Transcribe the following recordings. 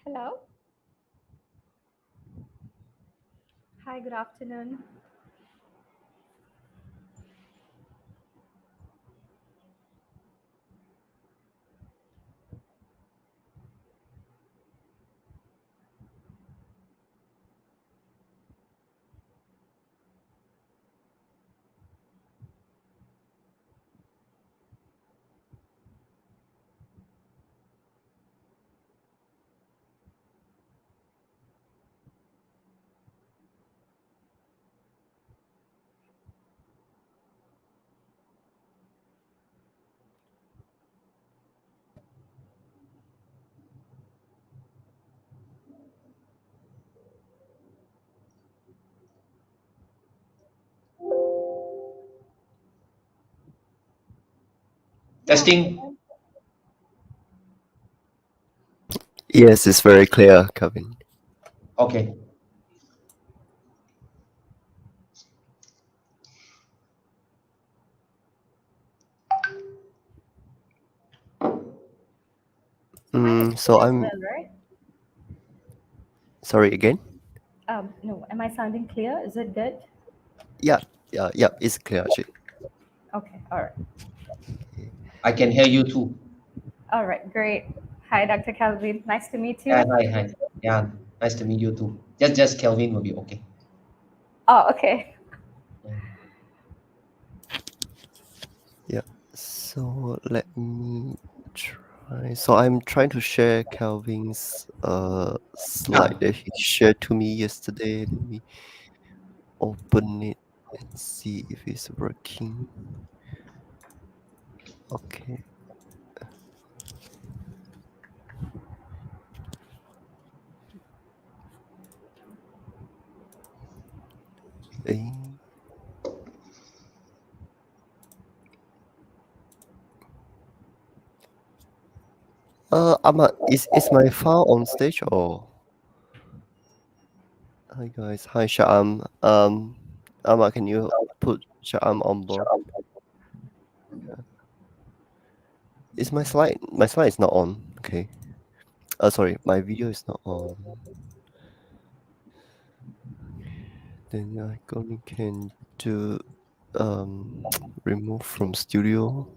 Hello. Hi, good afternoon. Yeah, Testing. Yes, it's very clear, Kevin. Okay. mine is So clear as I'm well, right? sorry again. No, am I sounding clear? Is it good? Yeah, it's clear actually. Okay, all right. I can hear you too. All right, great. Hi, Dr. Calvin. Nice to meet Yeah, you. hi. Yeah, nice to meet you too. Just Kelvin will be okay. Oh, okay. Yeah. So let me try. So I'm trying to share Calvin's slide Ah, that he shared to me yesterday. Let me open it and see if it's working. Okay. Eh. Ahmad, is my file on stage or? Hi guys. Hi Sha'am. Ahmad, can you put Sha'am on board? Is my slide? My slide is not on. Okay. Sorry, my video is not on. Then I only can do remove from studio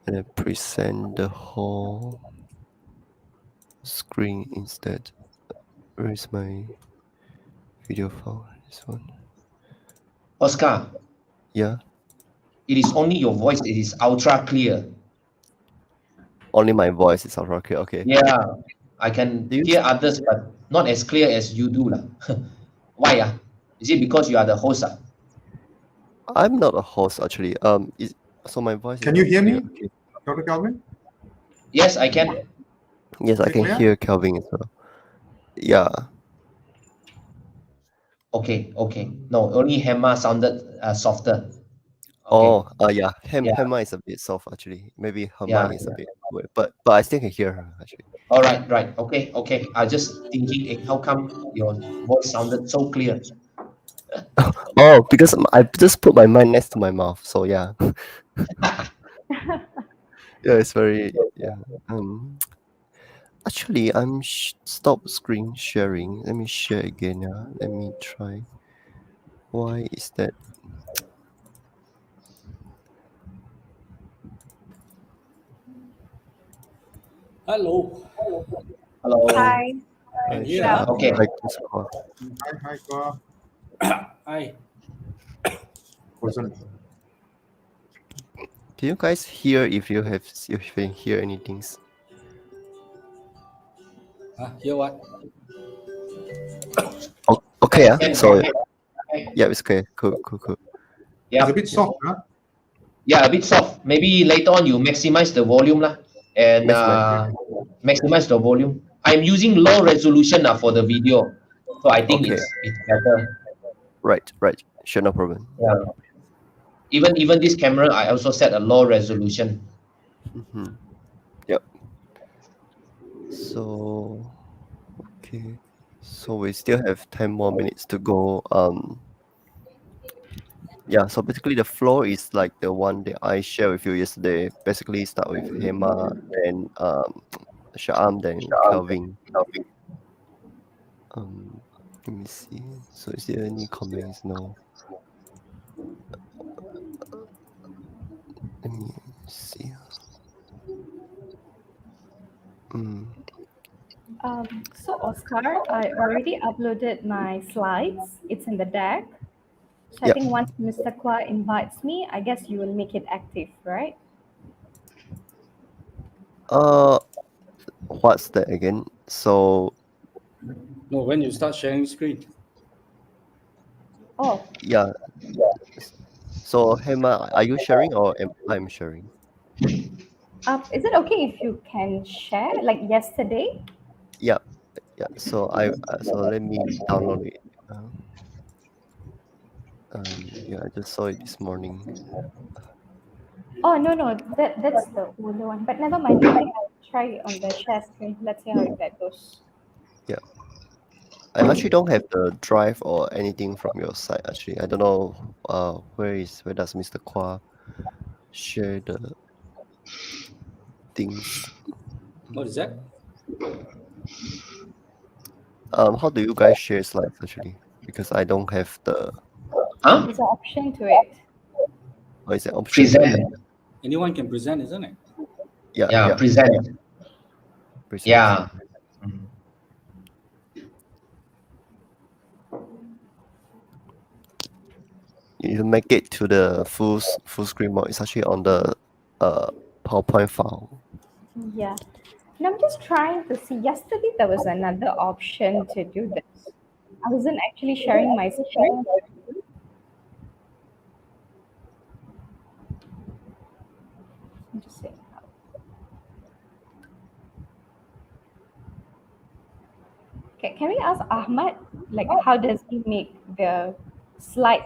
and then present the whole screen instead. Where is my video file? This one. Oscar, Yeah. it is only your voice. It is ultra clear. Only my voice is alright. Okay. Okay. Yeah, I can Do you? hear others, but not as clear as you do. Lah. Why? Is it because you are the host? I'm not a host actually. So my voice is Can you not hear clear. me, Okay. Dr. Calvin? Yes, I can. Yes, Is I it can clear? hear Calvin as well. Yeah. Okay. No, only Hema sounded softer. Okay. Oh, yeah. Yeah, Hema is a bit soft actually. Maybe her yeah. mic is a bit weird, but I still can hear her actually. All right, right. Okay. I just thinking, how come your voice sounded so clear? Oh, because I just put my mic next to my mouth, so yeah. Yeah, it's very yeah. Actually, I'm stop screen sharing. Let me share again. Yeah, let me try. Why is that? Hello, Hello. Hi. can Hi, hear? Good Sha. Okay. afternoon. Hi, Christopher. Hi, Kwa. Hi. Wasn't. Do you guys hear if you can hear anything? Hear what? Oh, okay. Yes, Yeah. can. So Okay. yeah, it's okay. Cool. It's Yeah. a bit soft, huh? Yeah, a bit soft. Maybe later on you maximize the volume lah, and Maximize. maximize the volume. I'm using low resolution for the video, so I think Okay. it's better. Right. Sure, no problem. Yeah. Even this camera, I also set a low resolution. Mm-hmm. Yep. So okay. So we still have 10 more minutes to go. Yeah, so basically the flow is like the one that I shared with you yesterday. Basically start with Hema, then Sha'am, then Kelvin. Let me see. So is there any comments? No. Let me see. So Oscar, I already uploaded my slides. It's in the deck. So I Yep. think once Mr. Kwa invites me, I guess you will make it active, right? What's that again? So No, when you start sharing screen. Oh, yeah. So Hema, are you sharing or am I sharing? is it okay if you can share like yesterday? Yeah. Yeah. So so let me download it. Yeah, I just saw it this morning. Oh no, that's the older one. But never mind. I think I'll try it on the share screen. Let's see how that goes. Yeah. I actually don't have the drive or anything from your side. Actually, I don't know. Where does Mr. Kwa share the things? What is that? How do you guys share slides actually? Because I don't have the. Huh? There's an option to it. What is the option? Present. Anyone can present, isn't it? Yeah. Yeah, Yeah. present. Present. Yeah. You make it to the full screen mode. It's actually on the PowerPoint file. Yeah. And I'm just trying to see. Yesterday there was another option to do this. I wasn't actually sharing my screen. I'm just saying how. Okay, can we ask Ahmad, like, how does he make the slide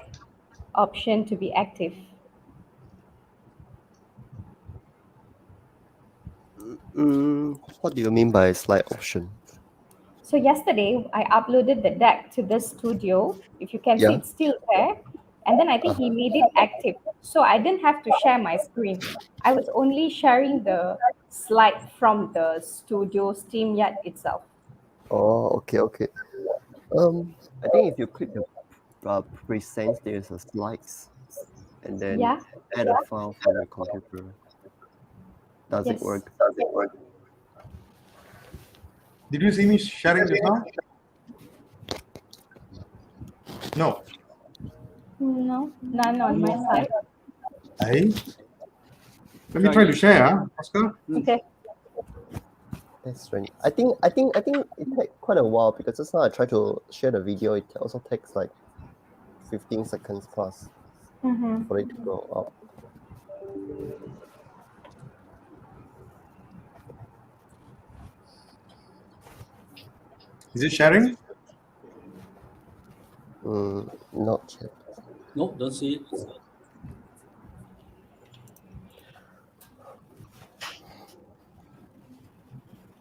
option to be active? What do you mean by slide option? So yesterday I uploaded the deck to this studio. If you can see, Yeah. it's still there. And then I think he made it active. So I didn't have to share my screen. I was only sharing the slide from the studio StreamYard itself. Oh, okay. I think if you click the present, there's a slides, and then Yeah. add a file from your computer. Does it Yes. work? Did you see me sharing just now? No. No, none on my side. Hey. Let me try to share, Oscar. Okay. That's strange. I think it takes quite a while because just now I try to share the video. It also takes like 15 seconds plus Mm-hmm. for it to go up. Is it sharing? Not yet. Nope, don't see it.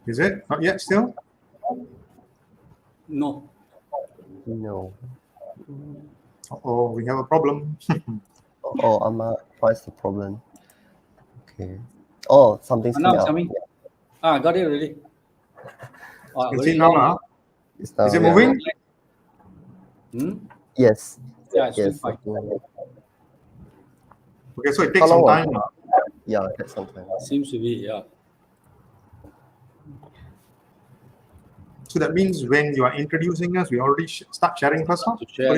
Is it? Not yet still? No. No. Oh, we have a problem. Oh, what's the problem? Okay. Oh, something's Now coming it's out. coming. I got it already. You Very see now, long. It's Is it yeah. moving? Yes. Yeah, it's still Yes. fine. Okay, so it How takes some long time. Yeah, that's something. Seems to be, yeah. So that means when you are introducing us, we already start sharing first. Huh? To share.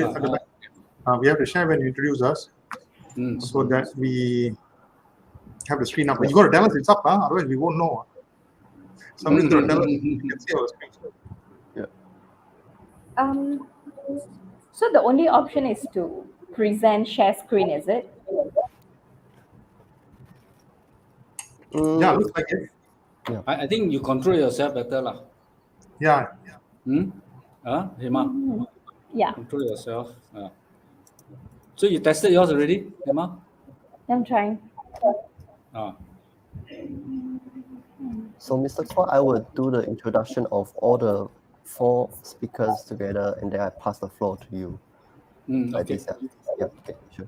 We have to share when you introduce us so that we have the screen up. You got to tell us it's up, otherwise we won't know. Somebody's going to tell us you can see our screen. So the only option is to present share screen, is it? Yeah, looks like it. I think you control yourself better lah. Yeah. Hema? Yeah, Control yourself. So you tested yours already, Hema? I'm trying. So, Mr. Kwa, I will do the introduction of all the 4 speakers together, and then I pass the floor to you. Like Okay. this, yeah. Okay, sure.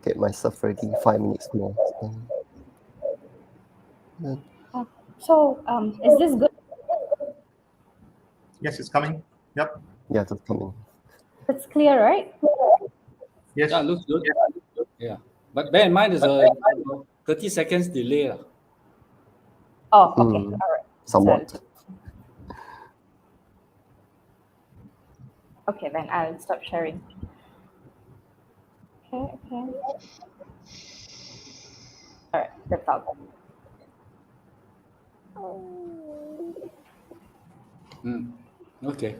Get myself ready. 5 minutes more. Then, So is this good? Yes, it's coming. Yep. yeah, that's coming. It's clear, right? Yes. Yeah, looks good. Yeah. But bear in mind, there's a 30 seconds delay. Oh, okay. Mm, All right. somewhat. Okay, then I'll stop sharing. Okay. All right, that's all. Okay.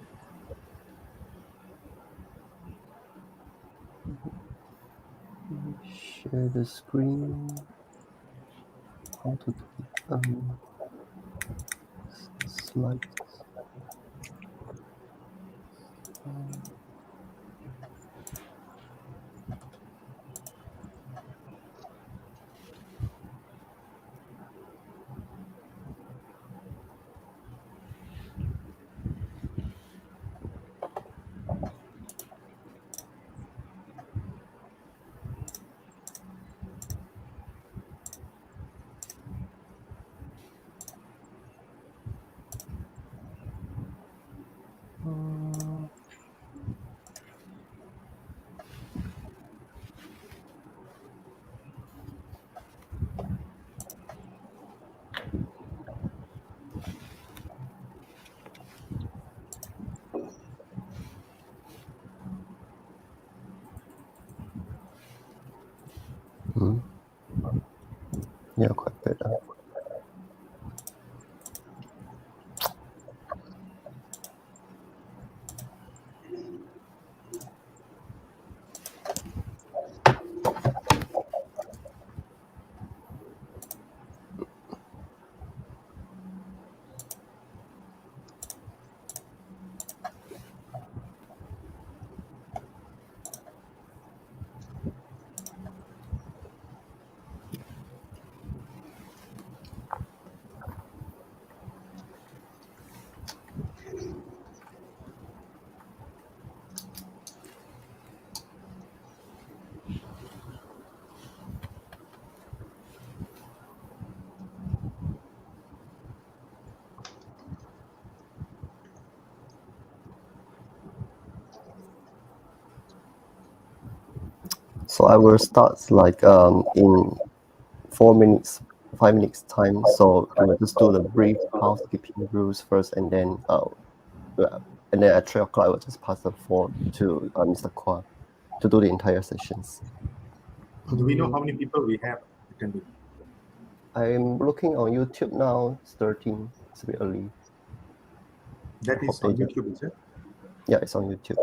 Share the screen. How to do it? Slides. Yeah, quite bad. So I will start like in 4 minutes, 5 minutes time. So I will just do the brief housekeeping rules first, and then at 3 o'clock I will just pass the phone to Mr. Kwa to do the entire sessions. Do we know how many people we have attending? I'm looking on YouTube now. It's 13. It's a bit early. That is on YouTube, is it? Yeah, it's on YouTube.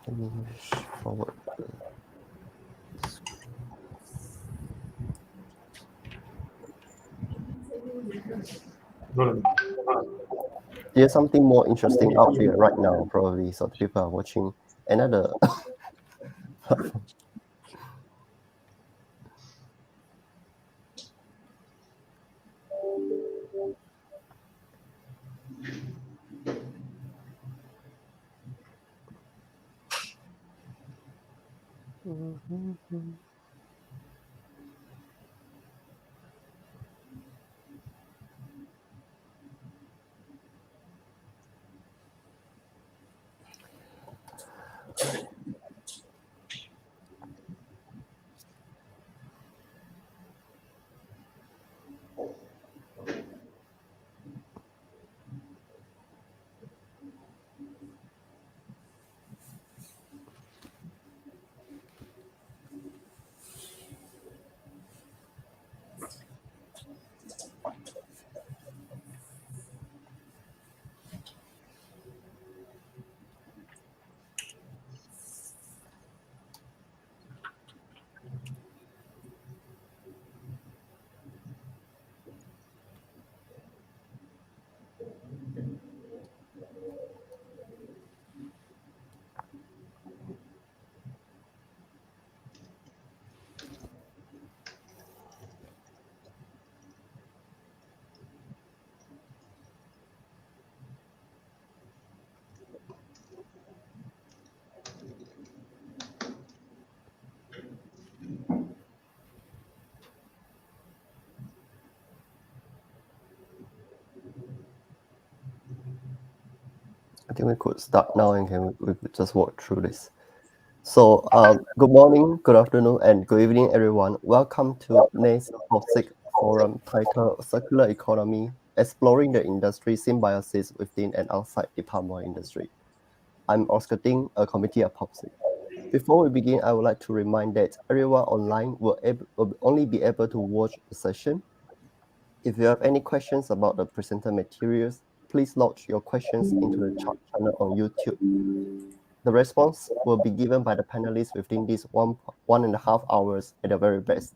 Let me forward the screen. No. There's something more interesting out there right now, probably. So people are watching another platform. think we could start now and we could just walk through this. So, good morning, good afternoon, and good evening, everyone. Welcome to NACES POPSIG Forum titled Circular Economy, Exploring the Industry Symbiosis Within and Outside the Palm oil Industry. I'm Oscar Ding, a committee at POPSIG. Before we begin, I would like to remind that everyone online will only be able to watch the session. If you have any questions about the presented materials, please lodge your questions into the chat channel on YouTube. The response will be given by the panelists within these 1.5 hours at the very best.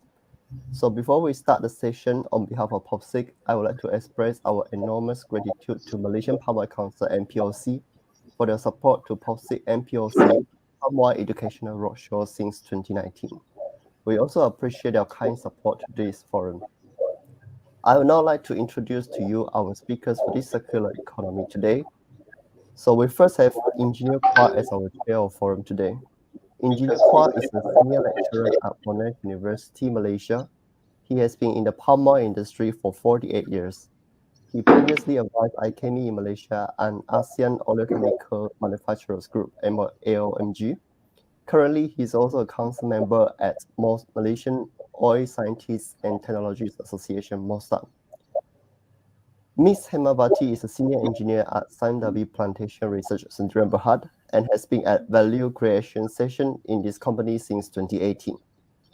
So before we start the session, on behalf of POPSIG, I would like to express our enormous gratitude to Malaysian Palm Oil Council and POC for their support to POPSIG and POC Palm Oil Educational Roadshow since 2019. We also appreciate their kind support to this forum. I would now like to introduce to you our speakers for this circular economy today. So we first have Engineer Kwa as our chair of forum today. Engineer Kwa is a senior lecturer at Monash University, Malaysia. He has been in the palm oil industry for 48 years. He previously advised IChemE in Malaysia and ASEAN Oleochemical Manufacturers Group, AOMG. Currently, he is also a council member at Malaysian Oil Scientists and Technologies Association, MOSAN. Ms. Hemavati is a senior engineer at Symbiosis Plantation Research Sdn Bhd and has been at value creation session in this company since 2018.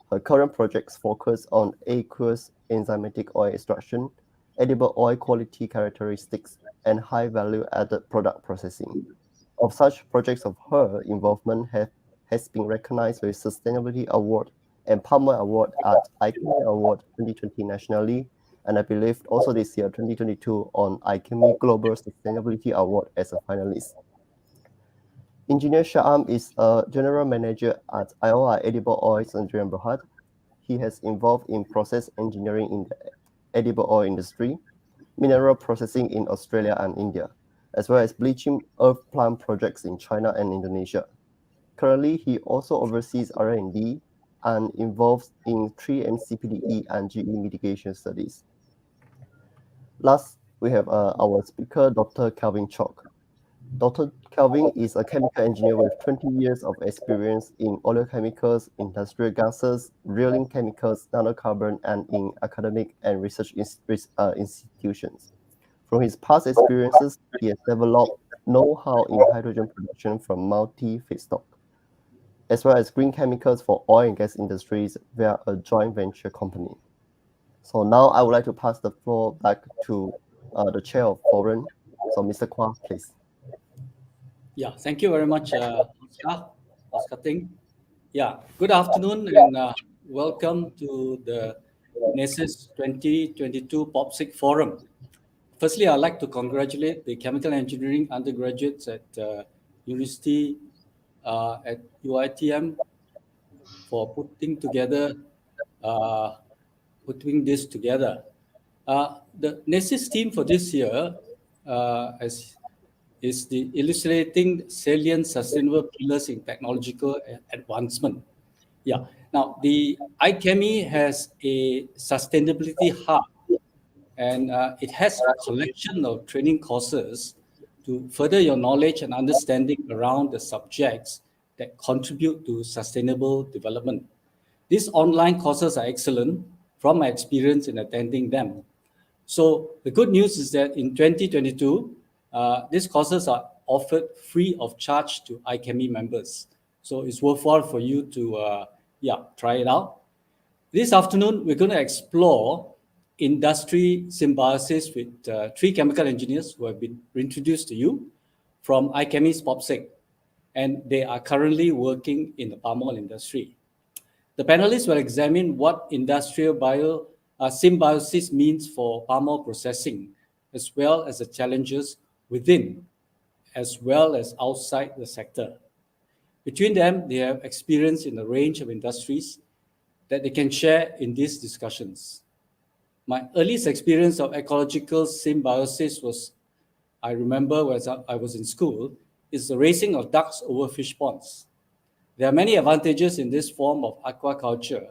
Her current projects focus on aqueous enzymatic oil extraction, edible oil quality characteristics, and high value added product processing. Of such projects of her involvement has been recognized with Sustainability Award and Palm Oil Award at IChemE Award 2020 nationally, and I believe also this year, 2022, on IChemE Global Sustainability Award as a finalist. Engineer Shaham is a general manager at IOI Edible Oils Sdn Bhd. He has involved in process engineering in the edible oil industry, mineral processing in Australia and India, as well as bleaching earth plant projects in China and Indonesia. Currently, he also oversees R&D and involved in 3-MCPDE and GE mitigation studies. Last, we have our speaker, Dr. Kelvin Chok. Dr. Kelvin is a chemical engineer with 20 years of experience in oleochemicals, industrial gases, drilling chemicals, nanocarbon, and in academic and research institutions. From his past experiences, he has developed know-how in hydrogen production from multi-feedstock, as well as green chemicals for oil and gas industries via a joint venture company. So now I would like to pass the floor back to the chair of forum. So Mr. Kwa, please. Yeah, thank you very much, Oscar Ting. Yeah, good afternoon and welcome to the NACES 2022 POPSIG Forum. Firstly, I'd like to congratulate the chemical engineering undergraduates at University at UITM for putting this together. The NACES theme for this year is the illustrating salient sustainable pillars in technological advancement. Yeah. Now, the IChemE has a sustainability hub, and it has a collection of training courses to further your knowledge and understanding around the subjects that contribute to sustainable development. These online courses are excellent from my experience in attending them. So the good news is that in 2022, these courses are offered free of charge to IChemE members. So it's worthwhile for you to try it out. This afternoon, we're going to explore industry symbiosis with three chemical engineers who have been introduced to you from IChemE POPSIG, and they are currently working in the palm oil industry. The panelists will examine what industrial symbiosis means for palm oil processing, as well as the challenges within, as well as outside the sector. Between them, they have experience in a range of industries that they can share in these discussions. My earliest experience of ecological symbiosis was, I remember when I was in school, is the raising of ducks over fish ponds. There are many advantages in this form of aquaculture,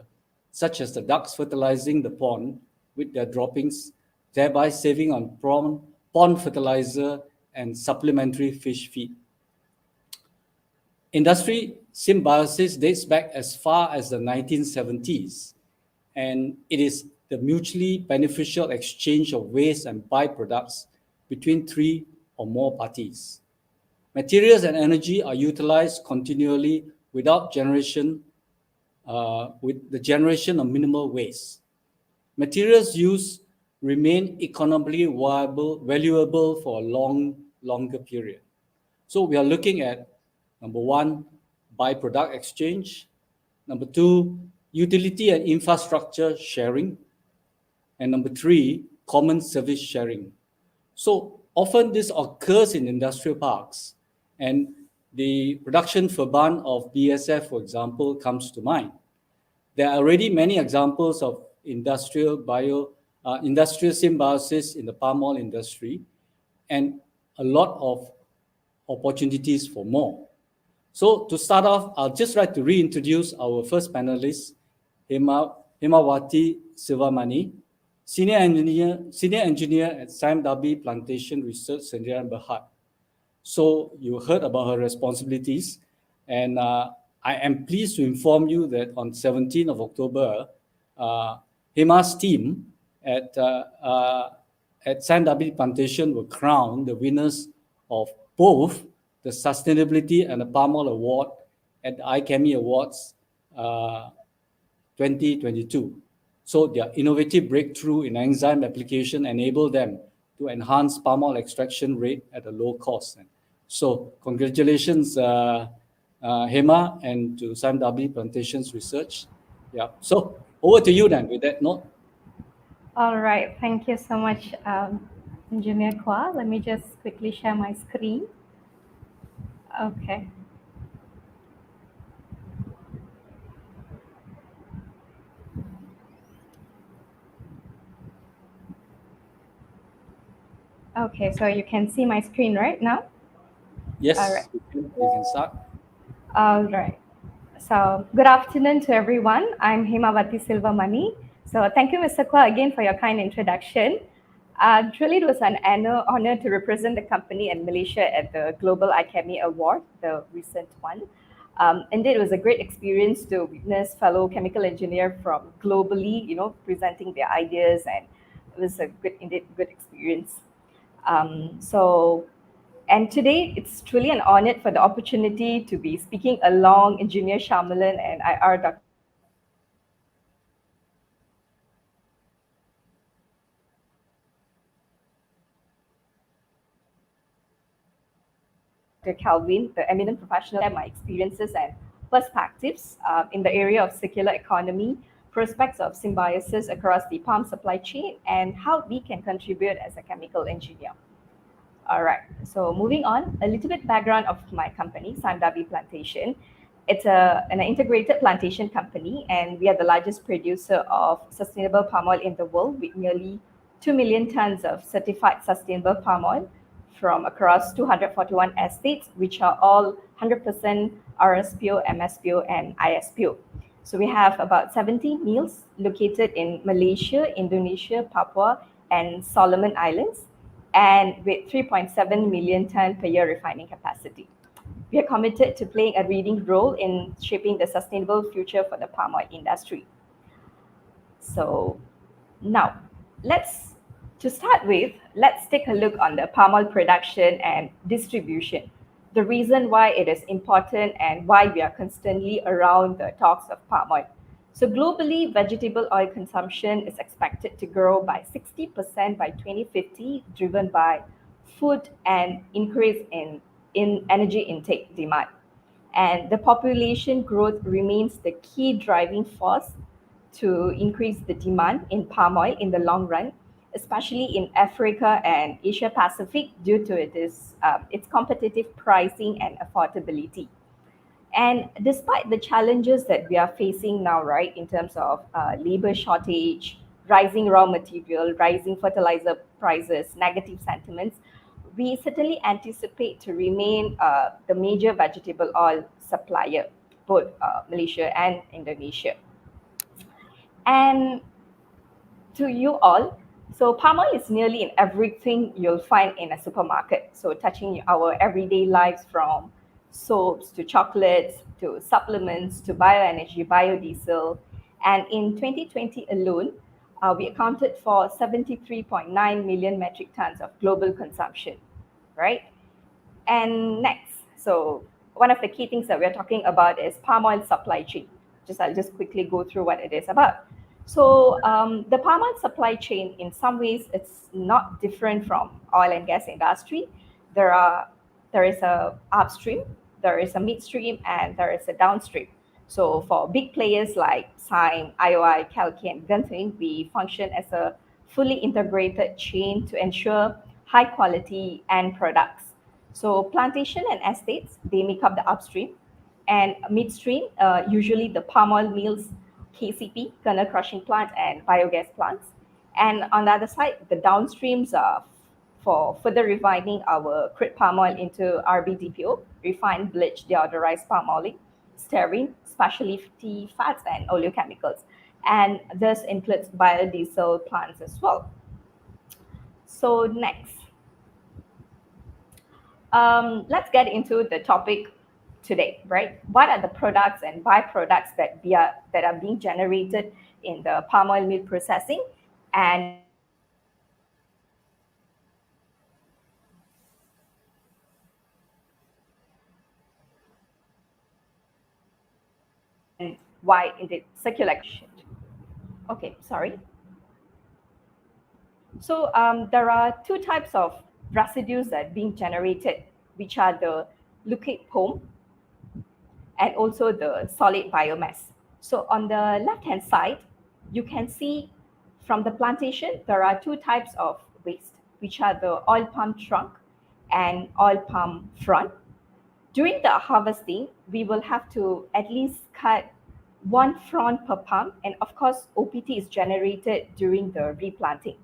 such as the ducks fertilizing the pond with their droppings, thereby saving on pond fertilizer and supplementary fish feed. Industry symbiosis dates back as far as the 1970s, and it is the mutually beneficial exchange of waste and byproducts between 3 or more parties. Materials and energy are utilized continually with the generation of minimal waste. Materials used remain economically valuable for a longer period. So we are looking at number 1, byproduct exchange. Number 2, utility and infrastructure sharing. And number 3, common service sharing. So often this occurs in industrial parks, and the production Verband of BSF, for example, comes to mind. There are already many examples of industrial symbiosis in the palm oil industry, and a lot of opportunities for more. So to start off, I'll just like to reintroduce our first panelist, Hemawati Silvamani, Senior Engineer at SIMW Plantation Research Sdn Berhad. So you heard about her responsibilities, and I am pleased to inform you that on 17th of October, Hema's team at SIMW Plantation were crowned the winners of both the Sustainability and the Palm Oil Award at the IChemE Awards 2022. So their innovative breakthrough in enzyme application enabled them to enhance palm oil extraction rate at a low cost. So congratulations, Hema, and to SIMW Plantations Research. Yeah. So over to you then with that note. All right. Thank you so much, Engineer Kwa. Let me just quickly share my screen. Okay. Okay, so you can see my screen right now? Yes, all right. You can start. All right. So good afternoon to everyone. I'm Hemawati Silvamani. So thank you, Mr. Kwa, again for your kind introduction. Truly, it was an honor to represent the company and Malaysia at the Global IChemE Award, the recent one. Indeed, it was a great experience to witness fellow chemical engineer from globally, presenting their ideas, and it was a good experience. And today, it's truly an honor for the opportunity to be speaking along Engineer Shamalan and IR Dr. Calvin, the eminent professional, share my experiences and perspectives in the area of circular economy, prospects of symbiosis across the palm supply chain, and how we can contribute as a chemical engineer. All right, so moving on, a little bit background of my company, SIMW Plantation. It's an integrated plantation company, and we are the largest producer of sustainable palm oil in the world, with nearly 2 million tons of certified sustainable palm oil from across 241 estates, which are all 100% RSPO, MSPO, and ISPO. So we have about 70 mills located in Malaysia, Indonesia, Papua, and Solomon Islands, and with 3.7 million ton per year refining capacity. We are committed to playing a leading role in shaping the sustainable future for the palm oil industry. So now, let's take a look on the palm oil production and distribution, the reason why it is important and why we are constantly around the talks of palm oil. So globally, vegetable oil consumption is expected to grow by 60% by 2050, driven by food and increase in energy intake demand. And the population growth remains the key driving force to increase the demand in palm oil in the long run, especially in Africa and Asia Pacific, due to its competitive pricing and affordability. And despite the challenges that we are facing now, right, in terms of labor shortage, rising raw material, rising fertilizer prices, negative sentiments, we certainly anticipate to remain the major vegetable oil supplier, both Malaysia and Indonesia. And to you all, So palm oil is nearly in everything you'll find in a supermarket. So touching our everyday lives from soaps to chocolates to supplements to bioenergy, biodiesel. And in 2020 alone, we accounted for 73.9 million metric tons of global consumption, right? And next, so one of the key things that we're talking about is palm oil supply chain. I'll just quickly go through what it is about. So the palm oil supply chain, in some ways, it's not different from oil and gas industry. There is a upstream, there is a midstream, and there is a downstream. So for big players like Syme, IOI, Kalki, and Gunting, we function as a fully integrated chain to ensure high quality end products. So plantation and estates, they make up the upstream, and midstream, usually the palm oil mills, KCP, kernel crushing plant, and biogas plants. And on the other side, the downstreams are for further refining our crude palm oil into RBDPO, refined bleached deodorized palm oil, stearin, specialty fats, and oleochemicals. And this includes biodiesel plants as well. So next, let's get into the topic today, right? What are the products and byproducts that are being generated in the palm oil meal processing, and why in the circular exchange? Okay, sorry. So there are two types of residues that are being generated, which are the liquid foam and also the solid biomass. So on the left-hand side, you can see from the plantation, there are two types of waste, which are the oil palm trunk and oil palm frond. During the harvesting, we will have to at least cut one frond per palm, and of course, OPT is generated during the replanting.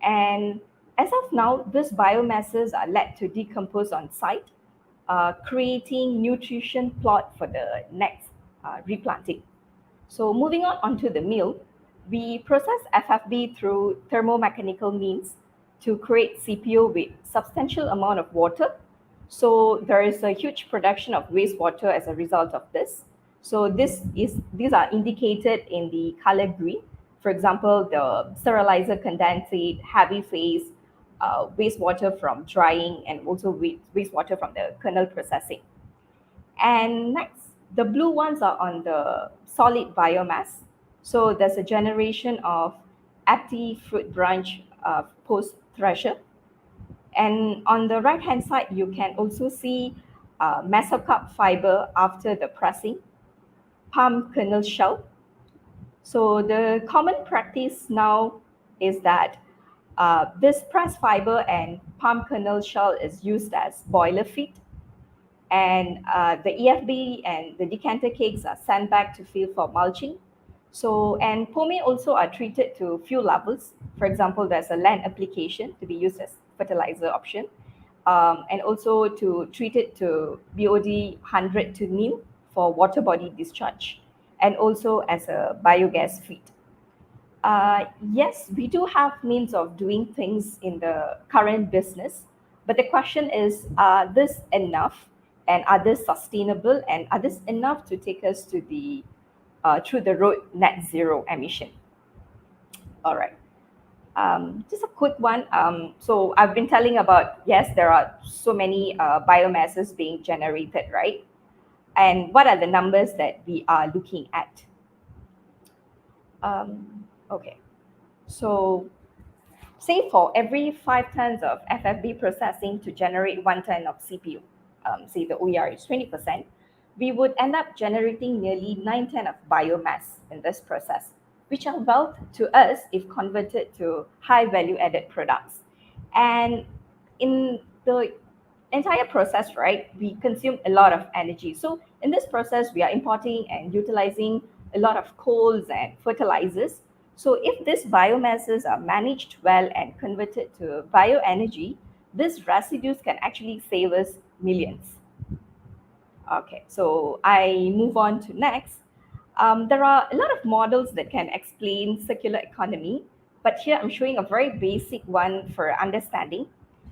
And as of now, these biomasses are led to decompose on site, creating nutrition plot for the next replanting. So moving on onto the mill, we process FFB through thermomechanical means to create CPO with substantial amount of water. So there is a huge production of wastewater as a result of this. So these are indicated in the color green. For example, the sterilizer condensate, heavy phase, wastewater from drying, and also wastewater from the kernel processing. And next, the blue ones are on the solid biomass. So there's a generation of empty fruit branch post thresher. And on the right hand side, you can also see mesocarp fiber after the pressing, palm kernel shell. So the common practice now is that this pressed fiber and palm kernel shell is used as boiler feed, and the EFB and the decanter cakes are sent back to field for mulching. So, and pome also are treated to few levels. For example, there's a land application to be used as fertilizer option, and also to treat it to BOD 100 to NIM for water body discharge, and also as a biogas feed. Yes, we do have means of doing things in the current business, but the question is, are this enough, and are this sustainable, and are this enough to take us to the through the road net zero emission? All right. Just a quick one. So I've been telling about, yes, there are so many biomasses being generated, right? And what are the numbers that we are looking at? Okay, so say for every 5 tons of FFB processing to generate 1 ton of CPU, say the OER is 20%, we would end up generating nearly 9 ton of biomass in this process, which are wealth to us if converted to high value added products. And in the entire process, right, we consume a lot of energy. So in this process, we are importing and utilizing a lot of coals and fertilizers. So if these biomasses are managed well and converted to bioenergy, these residues can actually save us millions. Okay, so I move on to next. There are a lot of models that can explain circular economy, But here I'm showing a very basic one for understanding.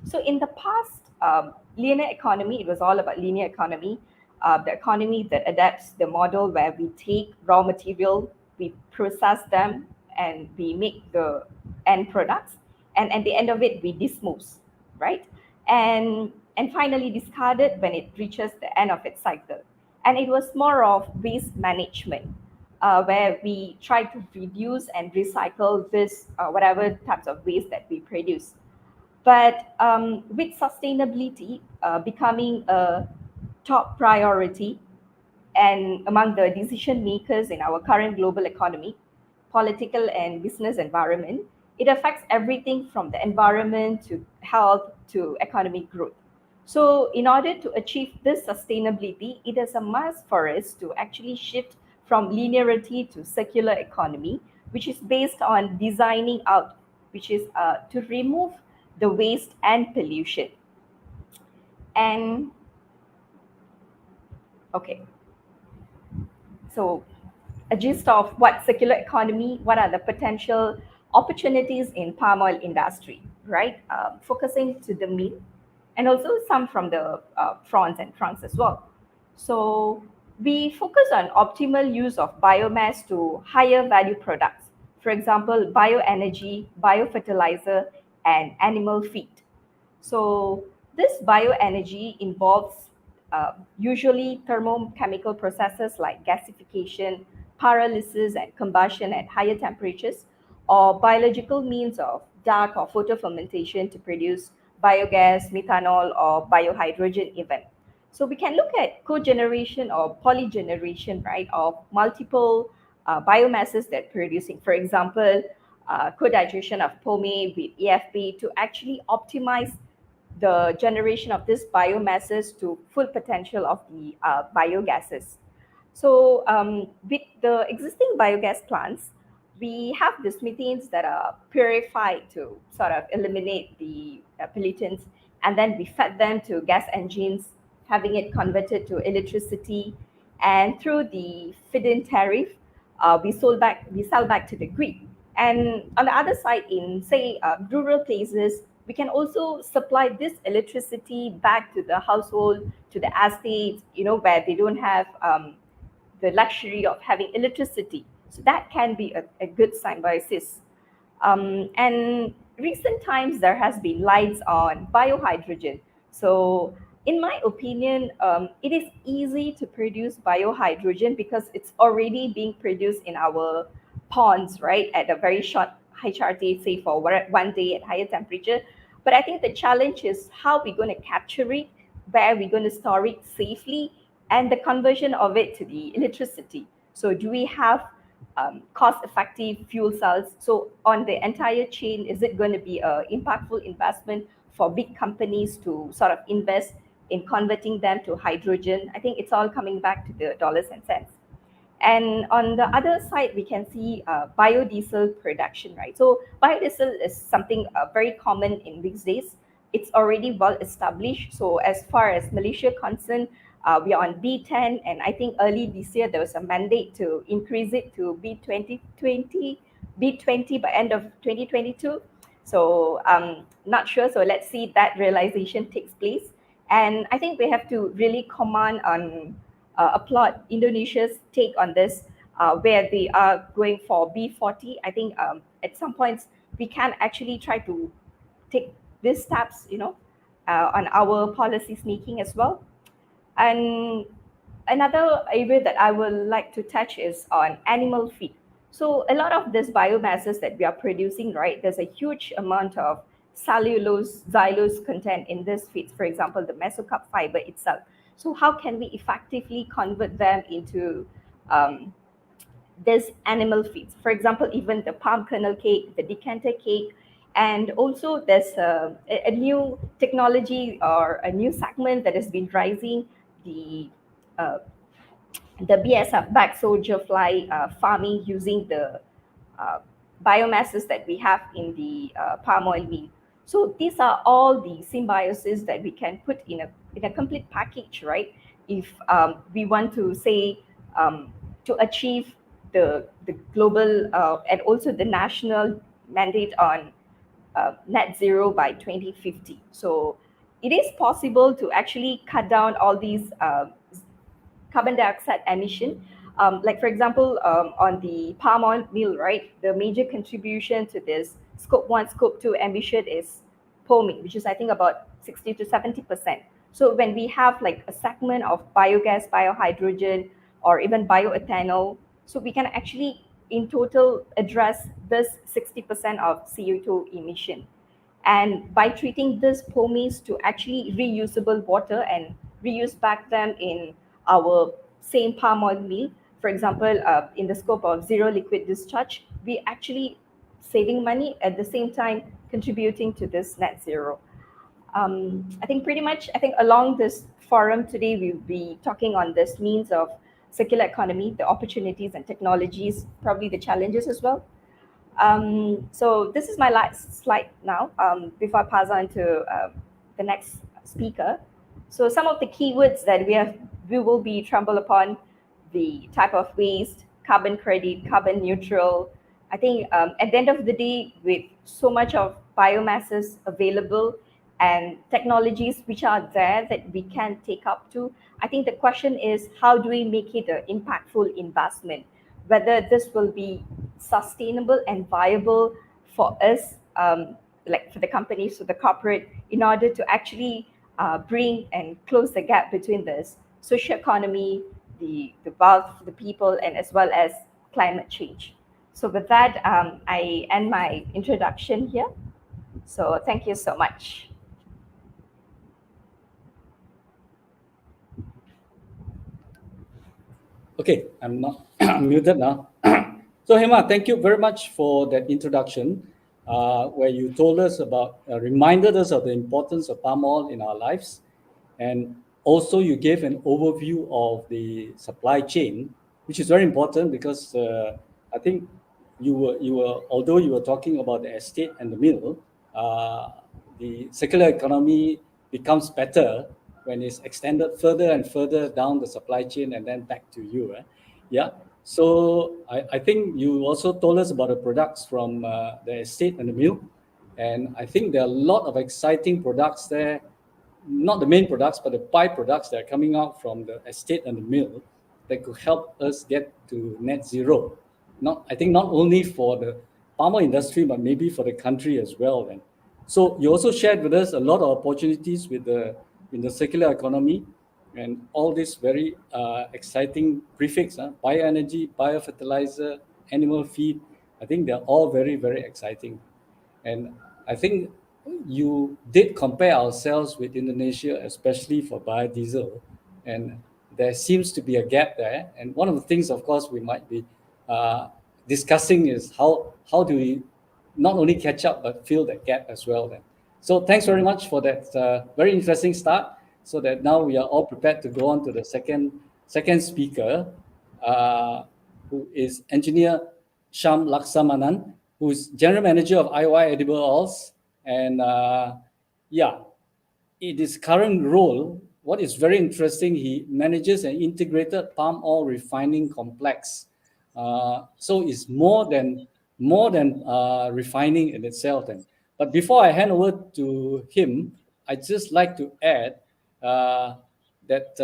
So in the past, linear economy, it was all about linear economy, the economy that adapts the model where we take raw material, we process them, and we make the end products. And at the end of it, we dispose, right? And finally discard it when it reaches the end of its cycle. And it was more of waste management, where we try to reduce and recycle this whatever types of waste that we produce. But with sustainability becoming a top priority and among the decision makers in our current global economy, political and business environment, it affects everything from the environment to health to economic growth. So, in order to achieve this sustainability, it is a must for us to actually shift from linearity to circular economy, which is based on designing out, which is to remove the waste and pollution. And okay, so a gist of what circular economy, what are the potential opportunities in palm oil industry, right? Focusing to the mean and also some from the fronts and trunks as well. So we focus on optimal use of biomass to higher value products. For example, bioenergy, biofertilizer, and animal feed. So this bioenergy involves usually thermochemical processes like gasification, pyrolysis, and combustion at higher temperatures, or biological means of dark or photofermentation to produce biogas, methanol, or biohydrogen even. So we can look at cogeneration or polygeneration, right, of multiple biomasses that producing. For example, co-digestion of POME with EFP to actually optimize the generation of these biomasses to full potential of the biogases. So with the existing biogas plants, we have these methanes that are purified to sort of eliminate the pollutants, and then we fed them to gas engines, having it converted to electricity, and through the feed-in tariff, we sell back to the grid. And on the other side, in say rural places, we can also supply this electricity back to the household, to the estates, where they don't have the luxury of having electricity. So that can be a good symbiosis. And recent times there has been lights on biohydrogen. So in my opinion, it is easy to produce biohydrogen because it's already being produced in our ponds, right, at a very short HRT, say for 1 day at higher temperature. But I think the challenge is how we're going to capture it, where we're going to store it safely, and the conversion of it to the electricity. So do we have cost-effective fuel cells? So on the entire chain, is it going to be an impactful investment for big companies to sort of invest in converting them to hydrogen? I think it's all coming back to the dollars and cents. And on the other side, we can see biodiesel production, right? So biodiesel is something very common in these days. It's already well established. So as far as Malaysia concerned, we are on B10, and I think early this year there was a mandate to increase it to B20 by end of 2022. So not sure. So let's see that realization takes place. And I think we have to really applaud Indonesia's take on this, where they are going for B40. I think at some points we can actually try to take these steps, on our policies making as well. And another area that I would like to touch is on animal feed. So a lot of these biomasses that we are producing, right, there's a huge amount of cellulose, xylose content in this feeds, for example, the mesocarp fiber itself. So how can we effectively convert them into these animal feeds? For example, even the palm kernel cake, the decanter cake, and also there's a new technology or a new segment that has been rising, the BSF back soldier fly farming using the uh, biomasses that we have in the palm oil meal. So these are all the symbiosis that we can put in a complete package, right? If we want to say to achieve the global and also the national mandate on net zero by 2050. So it is possible to actually cut down all these carbon dioxide emission. Like for example, on the palm oil mill, right? The major contribution to this scope 1, scope 2 emission is palming, which is I think about 60 to 70%. So when we have like a segment of biogas, biohydrogen, or even bioethanol, so we can actually in total address this 60% of CO2 emission. And by treating this pomace to actually reusable water and reuse back them in our same palm oil mill, for example, in the scope of zero liquid discharge, we actually saving money at the same time contributing to this net zero. I think pretty much, I think along this forum today, we'll be talking on this means of circular economy, the opportunities and technologies, probably the challenges as well. So this is my last slide now, before I pass on to the next speaker. So some of the keywords that we will be trampled upon: the type of waste, carbon credit, carbon neutral. I think at the end of the day, with so much of biomasses available and technologies which are there that we can take up to, I think the question is, how do we make it an impactful investment? Whether this will be sustainable and viable for us, like for the companies, so the corporate, in order to actually bring and close the gap between this social economy, the wealth for the people, and as well as climate change. So with that, I end my introduction here. So thank you so much. Okay, I'm not muted now. So Hema, thank you very much for that introduction, where you told us about, reminded us of the importance of palm oil in our lives, and also you gave an overview of the supply chain, which is very important because I think you were although you were talking about the estate and the mill, the circular economy becomes better when it's extended further and further down the supply chain and then back to you. Yeah. So I think you also told us about the products from the estate and the mill. And I think there are a lot of exciting products there, not the main products, but the byproducts that are coming out from the estate and the mill that could help us get to net zero. I think not only for the palm oil industry, but maybe for the country as well. Then. So you also shared with us a lot of opportunities in the circular economy and all this very exciting prefix, bioenergy, biofertilizer, animal feed. I think they're all very, very exciting. And I think you did compare ourselves with Indonesia, especially for biodiesel. And there seems to be a gap there. And one of the things, of course, we might be discussing is how do we not only catch up, but fill that gap as well then. So thanks very much for that very interesting start, so that now we are all prepared to go on to the second speaker, who is Engineer Syam Laksamanan, who is General Manager of IOI Edible Oils. And in his current role, what is very interesting, he manages an integrated palm oil refining complex. So it's more than refining in itself then. But before I hand over to him, I'd just like to add that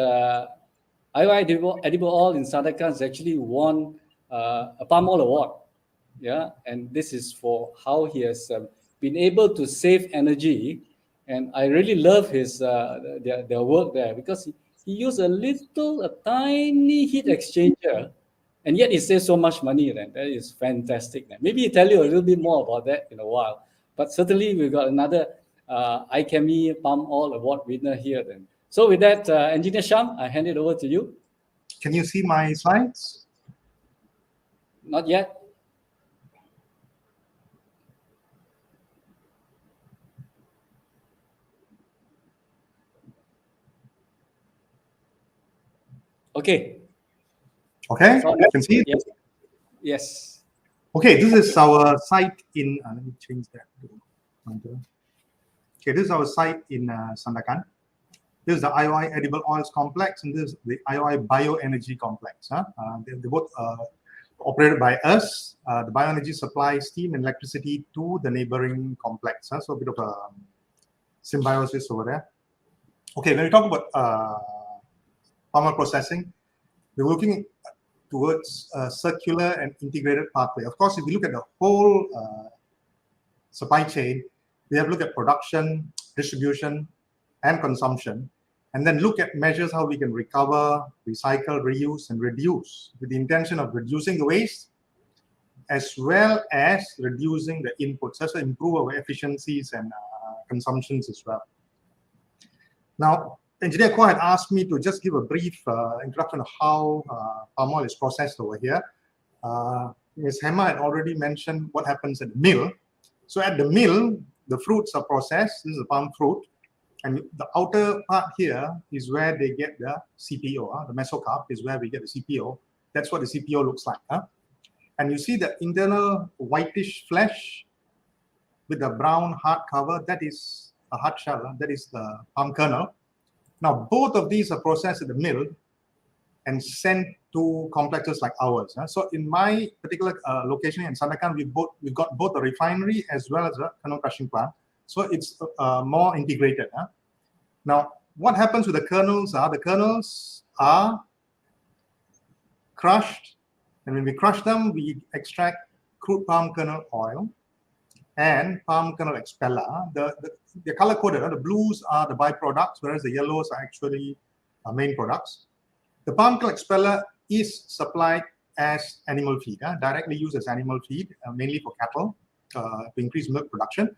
IOI Edible Oil in Sandakan has actually won a palm oil award. Yeah, and this is for how he has been able to save energy. And I really love his their work there, because he used a tiny heat exchanger, and yet he saves so much money. Then that is fantastic. Then maybe he'll tell you a little bit more about that in a while. But certainly we've got another IChemE Palm Oil Award winner here. Then, so with that, Engineer Syam, I hand it over to you. Can you see my slides? Not yet. Okay. Okay, you can see it? Yes. Yes. Okay, this is our site in, let me change that. Okay, this is our site in Sandakan. This is the IOI Edible Oils Complex, and this is the IOI Bioenergy Complex. They both operated by us. The bioenergy supplies steam and electricity to the neighboring complex. So a bit of a symbiosis over there. Okay, when we talk about palm oil processing, we're looking towards a circular and integrated pathway. Of course, if you look at the whole supply chain, we have to look at production, distribution, and consumption, and then look at measures how we can recover, recycle, reuse, and reduce, with the intention of reducing the waste as well as reducing the inputs, so improve our efficiencies and consumptions as well. Now, Engineer Kwa had asked me to just give a brief introduction of how palm oil is processed over here. Ms. Hema had already mentioned what happens at the mill. So at the mill, the fruits are processed. This is a palm fruit. And the outer part here is where they get the CPO. The mesocarp is where we get the CPO. That's what the CPO looks like. And you see the internal whitish flesh with the brown hard cover. That is a hard shell. That is the palm kernel. Now, both of these are processed at the mill and sent to complexes like ours. So in my particular location in Sandakan, we've got both a refinery as well as a kernel crushing plant. So it's more integrated. Now, what happens with the kernels? The kernels are crushed, and when we crush them, we extract crude palm kernel oil and palm kernel expeller. They're color-coded. The blues are the byproducts, whereas the yellows are actually main products. The palm kernel expeller is supplied as animal feed, directly used as animal feed, mainly for cattle, to increase milk production.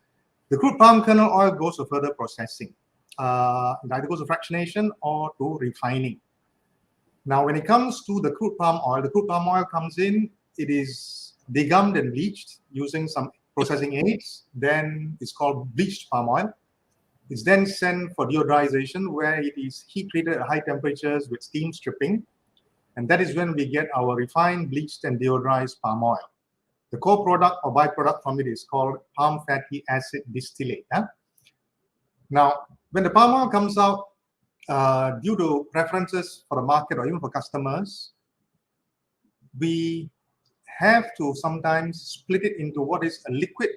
The crude palm kernel oil goes for further processing. It either goes to fractionation or to refining. Now, when it comes to the crude palm oil comes in, it is degummed and bleached using some processing aids. Then it's called bleached palm oil. It's then sent for deodorization, where it is heat treated at high temperatures with steam stripping. And that is when we get our refined, bleached, and deodorized palm oil. The co-product or byproduct from it is called palm fatty acid distillate. Now, when the palm oil comes out, due to preferences for the market or even for customers, we have to sometimes split it into what is a liquid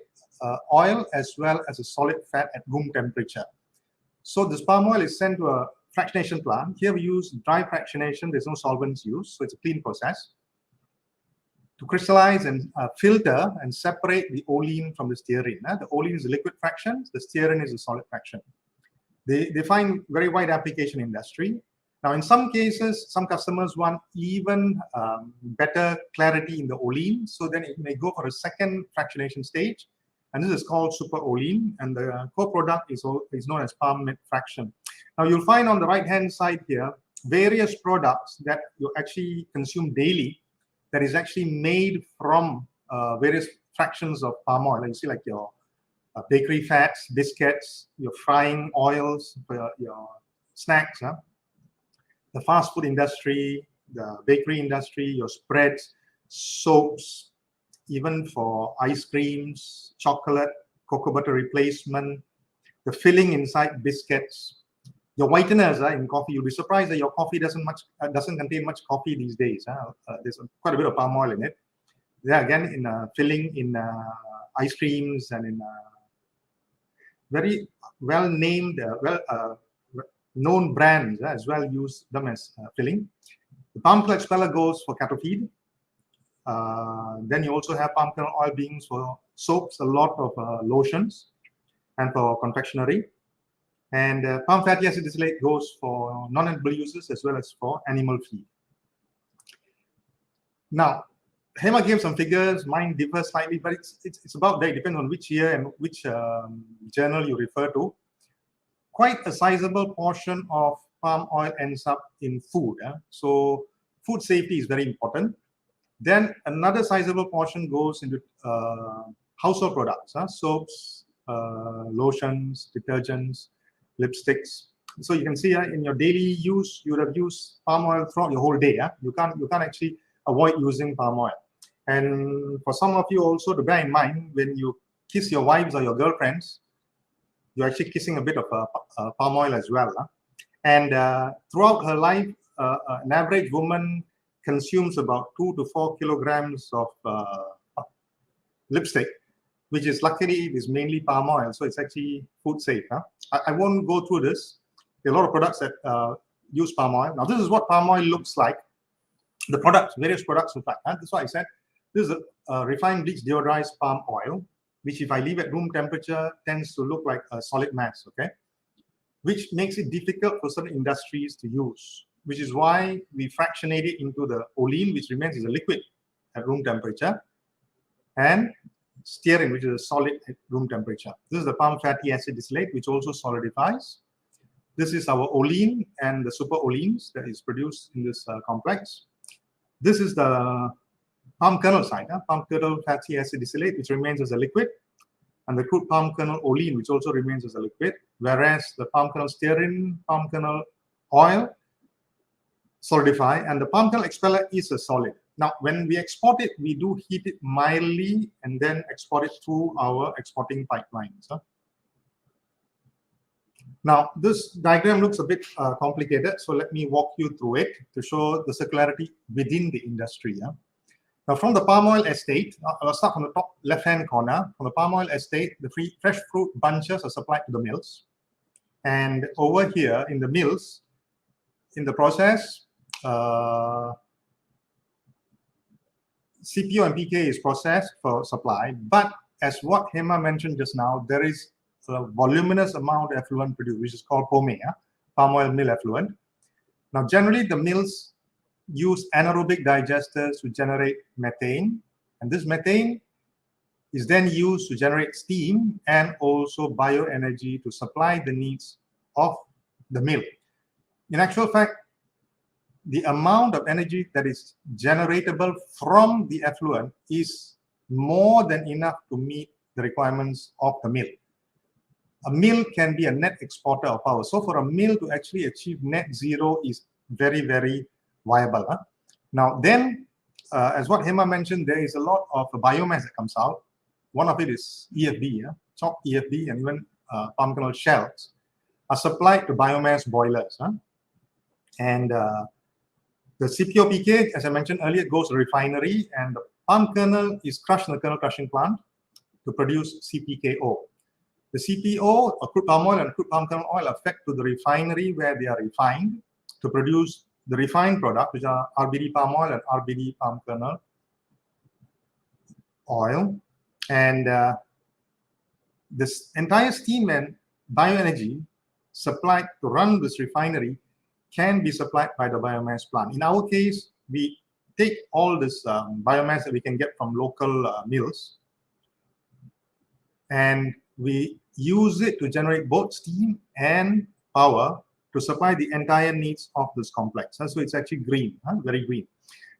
oil as well as a solid fat at room temperature. So this palm oil is sent to a fractionation plant. Here we use dry fractionation. There's no solvents used, so it's a clean process to crystallize and filter and separate the olein from the stearin. The olein is a liquid fraction, the stearin is a solid fraction. They find very wide application in industry. Now, in some cases, some customers want even better clarity in the olein, so then it may go for a second fractionation stage, and this is called super olein, and the co-product is known as palm mid fraction. Now, you'll find on the right-hand side here various products that you actually consume daily that is actually made from various fractions of palm oil. You see, like your bakery fats, biscuits, your frying oils for your snacks, the fast food industry, the bakery industry, your spreads, soaps, even for ice creams, chocolate, cocoa butter replacement, the filling inside biscuits, your whiteners in coffee. You'll be surprised that your coffee doesn't contain much coffee these days. There's quite a bit of palm oil in it. There again, in filling in ice creams and in very well-named, known brands as well use them as filling. The palm kernel expeller goes for cattle feed. Then you also have palm kernel oil beans for soaps, a lot of lotions, and for confectionery. And palm fatty acid distillate goes for non-edible uses as well as for animal feed. Now, Hema gave some figures. Mine differ slightly, but it's about there. It depends on which year and which journal you refer to. Quite a sizable portion of palm oil ends up in food. So food safety is very important. Then another sizable portion goes into household products, soaps, lotions, detergents, lipsticks. So you can see in your daily use, you would have used palm oil throughout your whole day. You can't actually avoid using palm oil. And for some of you also to bear in mind, when you kiss your wives or your girlfriends, you're actually kissing a bit of palm oil as well. And throughout her life, an average woman consumes about 2 to 4 kilograms of lipstick, which is luckily is mainly palm oil, so it's actually food safe. I won't go through this. There are a lot of products that use palm oil. Now, this is what palm oil looks like. The products, various products, in fact. That's why I said this is a refined bleach deodorized palm oil, which if I leave at room temperature tends to look like a solid mass, okay? Which makes it difficult for certain industries to use, which is why we fractionate it into the olein, which remains as a liquid at room temperature, and stearin, which is a solid at room temperature. This is the palm fatty acid distillate, which also solidifies. This is our olein and the super oleins that is produced in this complex. This is the palm kernel side, palm kernel fatty acid distillate, which remains as a liquid, and the crude palm kernel olein, which also remains as a liquid, whereas the palm kernel stearin, palm kernel oil solidify, and the palm kernel expeller is a solid. Now, when we export it, we do heat it mildly and then export it through our exporting pipelines. Now, this diagram looks a bit complicated, so let me walk you through it to show the circularity within the industry. Now, from the palm oil estate, I'll start from the top left-hand corner. From the palm oil estate, the fresh fruit bunches are supplied to the mills. And over here in the mills, in the process, CPO and PK is processed for supply. But as what Hema mentioned just now, there is a voluminous amount of effluent produced, which is called POME, palm oil mill effluent. Now, generally, the mills use anaerobic digesters to generate methane, and this methane is then used to generate steam and also bioenergy to supply the needs of the mill. In actual fact, the amount of energy that is generatable from the effluent is more than enough to meet the requirements of the mill. A mill can be a net exporter of power. So for a mill to actually achieve net zero is very, very viable. Now then, as what Hema mentioned, there is a lot of biomass that comes out. One of it is EFB, chopped EFB, and even palm kernel shells are supplied to biomass boilers. And the CPO-PK, as I mentioned earlier, goes to the refinery, and the palm kernel is crushed in the kernel crushing plant to produce CPKO. The CPO, or crude palm oil and crude palm kernel oil, are fed to the refinery where they are refined to produce the refined product, which are RBD palm oil and RBD palm kernel oil. And this entire steam and bioenergy supplied to run this refinery can be supplied by the biomass plant. In our case, we take all this biomass that we can get from local mills, and we use it to generate both steam and power to supply the entire needs of this complex. So it's actually green, very green.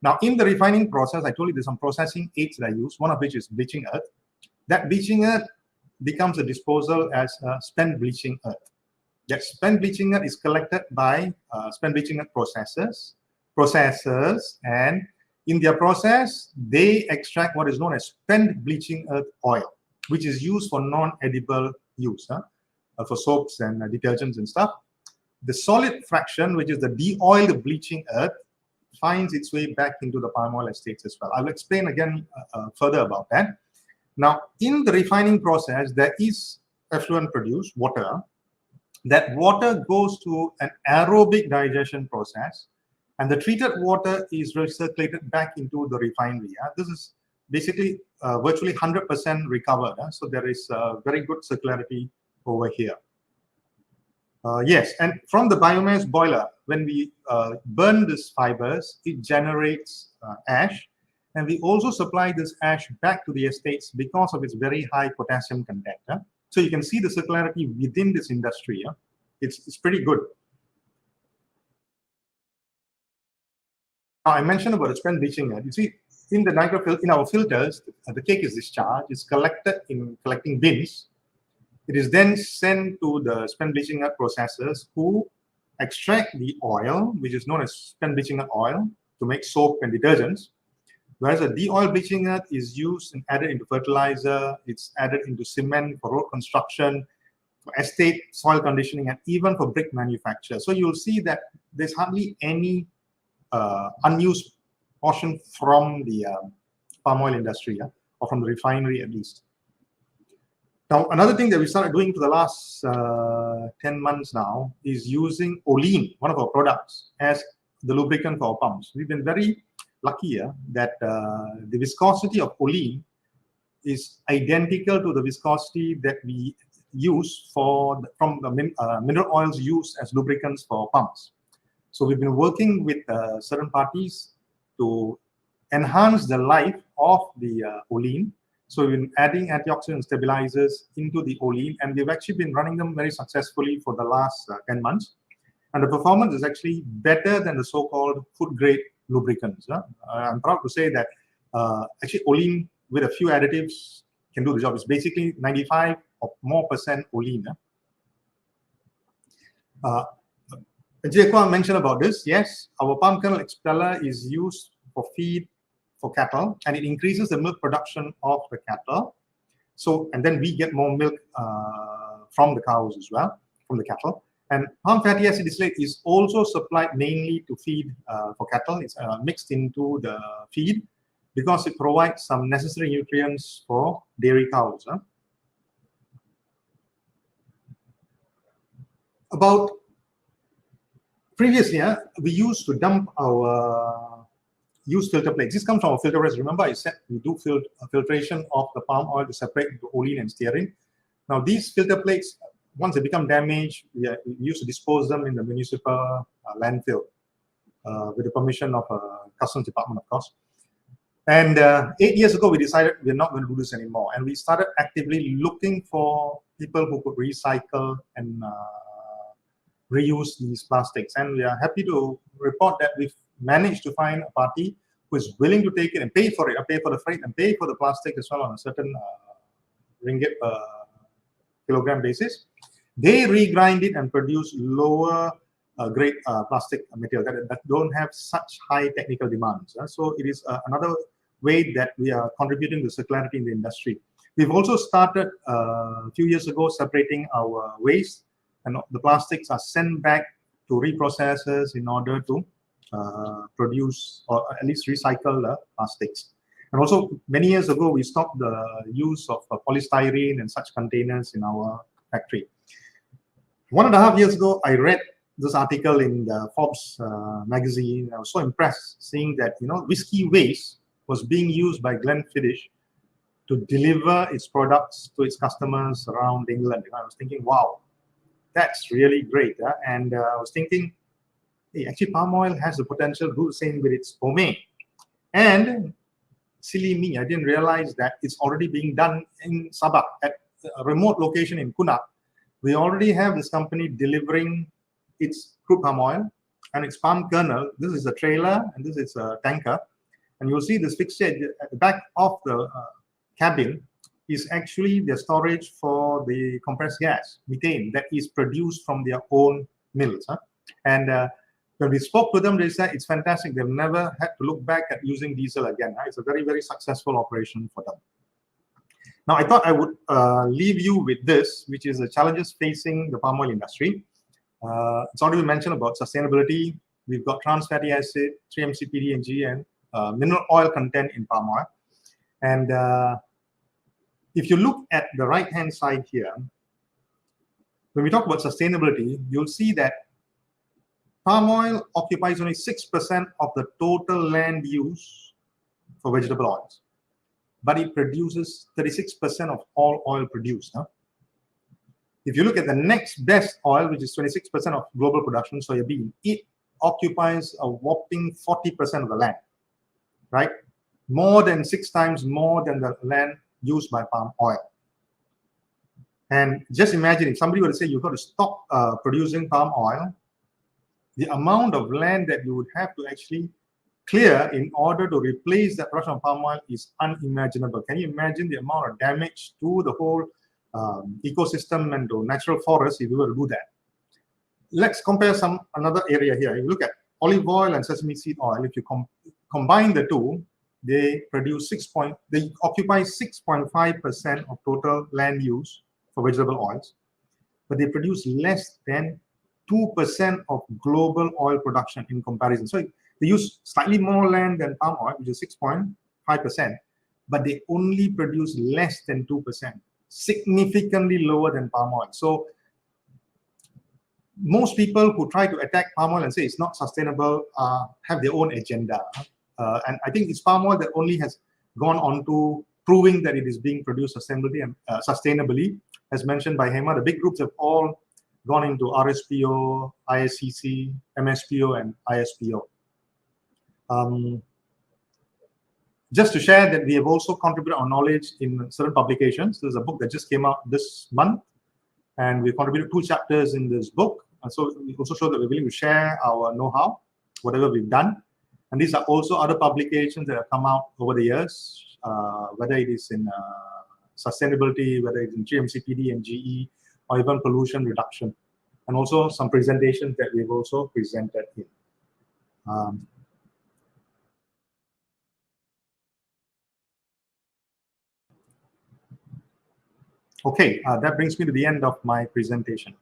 Now, in the refining process, I told you there's some processing aids that I use, one of which is bleaching earth. That bleaching earth becomes a disposal as spent bleaching earth. That spent bleaching earth is collected by spent bleaching earth processors, and in their process, they extract what is known as spent bleaching earth oil, which is used for non-edible use, for soaps and detergents and stuff. The solid fraction, which is the de-oiled bleaching earth, finds its way back into the palm oil estates as well. I'll explain again further about that. Now, in the refining process, there is effluent produced, water. That water goes to an aerobic digestion process, and the treated water is recirculated back into the refinery. This is basically virtually 100% recovered. So there is very good circularity over here. Yes, and from the biomass boiler, when we burn these fibers, it generates ash, and we also supply this ash back to the estates because of its very high potassium content. So you can see the circularity within this industry. It's pretty good. Now, I mentioned about the spent bleaching earth. You see, in the in our filters, the cake is discharged. It's collected in collecting bins. It is then sent to the spent bleaching earth processors, who extract the oil, which is known as spent bleaching earth oil, to make soap and detergents. Whereas the de-oiled bleaching earth is used and added into fertilizer, it's added into cement for road construction, for estate soil conditioning, and even for brick manufacture. So you'll see that there's hardly any unused portion from the palm oil industry, or from the refinery at least. Now, another thing that we started doing for the last 10 months now is using olein, one of our products, as the lubricant for our pumps. We've been very lucky that the viscosity of olein is identical to the viscosity that we use from the mineral oils used as lubricants for pumps. So we've been working with certain parties to enhance the life of the olein. So we've been adding antioxidant stabilizers into the olein, and we've actually been running them very successfully for the last 10 months. And the performance is actually better than the so-called food-grade lubricants. I'm proud to say that actually olein with a few additives can do the job. It's basically 95% or more olein. Jaquan mentioned about this. Yes, our palm kernel expeller is used for feed for cattle, and it increases the milk production of the cattle. So, and then we get more milk from the cows as well, from the cattle. And palm fatty acid distillate is also supplied mainly to feed for cattle. It's mixed into the feed because it provides some necessary nutrients for dairy cows. About previously, we used to dump our used filter plates. This comes from our filter press. Remember, I said we do filtration of the palm oil to separate the olein and stearin. Now, these filter plates, once they become damaged, we used to dispose them in the municipal landfill with the permission of Customs Department, of course. And 8 years ago, we decided we're not going to do this anymore. And we started actively looking for people who could recycle and reuse these plastics. And we are happy to report that we've managed to find a party who is willing to take it and pay for it, pay for the freight and pay for the plastic as well on a certain ringgit per kilogram basis. They regrind it and produce lower grade plastic material that don't have such high technical demands. So it is another way that we are contributing to circularity in the industry. We've also started a few years ago separating our waste, and the plastics are sent back to reprocessors in order to produce or at least recycle the plastics. And also, many years ago, we stopped the use of polystyrene and such containers in our factory. 1.5 years ago, I read this article in the Forbes magazine. I was so impressed seeing that, whiskey waste was being used by Glenfiddich to deliver its products to its customers around England. I was thinking, wow, that's really great. And I was thinking, hey, actually, palm oil has the potential to do the same with its pomade. And silly me, I didn't realize that it's already being done in Sabah at a remote location in Kunak. We already have this company delivering its crude palm oil and its palm kernel. This is a trailer and this is a tanker. And you'll see this fixture at the back of the cabin is actually the storage for the compressed gas, methane, that is produced from their own mills. And when we spoke to them, they said it's fantastic. They've never had to look back at using diesel again. It's a very, very successful operation for them. Now, I thought I would leave you with this, which is the challenges facing the palm oil industry. It's already mentioned about sustainability. We've got trans fatty acid, 3-MCPD and G, and mineral oil content in palm oil. And if you look at the right-hand side here, when we talk about sustainability, you'll see that palm oil occupies only 6% of the total land use for vegetable oils, but it produces 36% of all oil produced. If you look at the next best oil, which is 26% of global production, soybean, it occupies a whopping 40% of the land, right? More than 6 times more than the land used by palm oil. And just imagine if somebody were to say you've got to stop producing palm oil, the amount of land that you would have to actually clear in order to replace that production of palm oil is unimaginable. Can you imagine the amount of damage to the whole ecosystem and to natural forests if we were to do that? Let's compare another area here. If you look at olive oil and sesame seed oil, if you combine the two, they occupy 6.5% of total land use for vegetable oils, but they produce less than 2% of global oil production in comparison. So They use slightly more land than palm oil, which is 6.5%, but they only produce less than 2%, significantly lower than palm oil. So most people who try to attack palm oil and say it's not sustainable have their own agenda. And I think it's palm oil that only has gone on to proving that it is being produced sustainably. As mentioned by Hema, the big groups have all gone into RSPO, ISCC, MSPO, and ISPO. Just to share that we have also contributed our knowledge in certain publications. There's a book that just came out this month, and we contributed 2 chapters in this book. And so we also show that we're willing to share our know-how, whatever we've done. And these are also other publications that have come out over the years, whether it is in sustainability, whether it's in GMCPD and GE, or even pollution reduction. And also some presentations that we've also presented in. Okay, that brings me to the end of my presentation.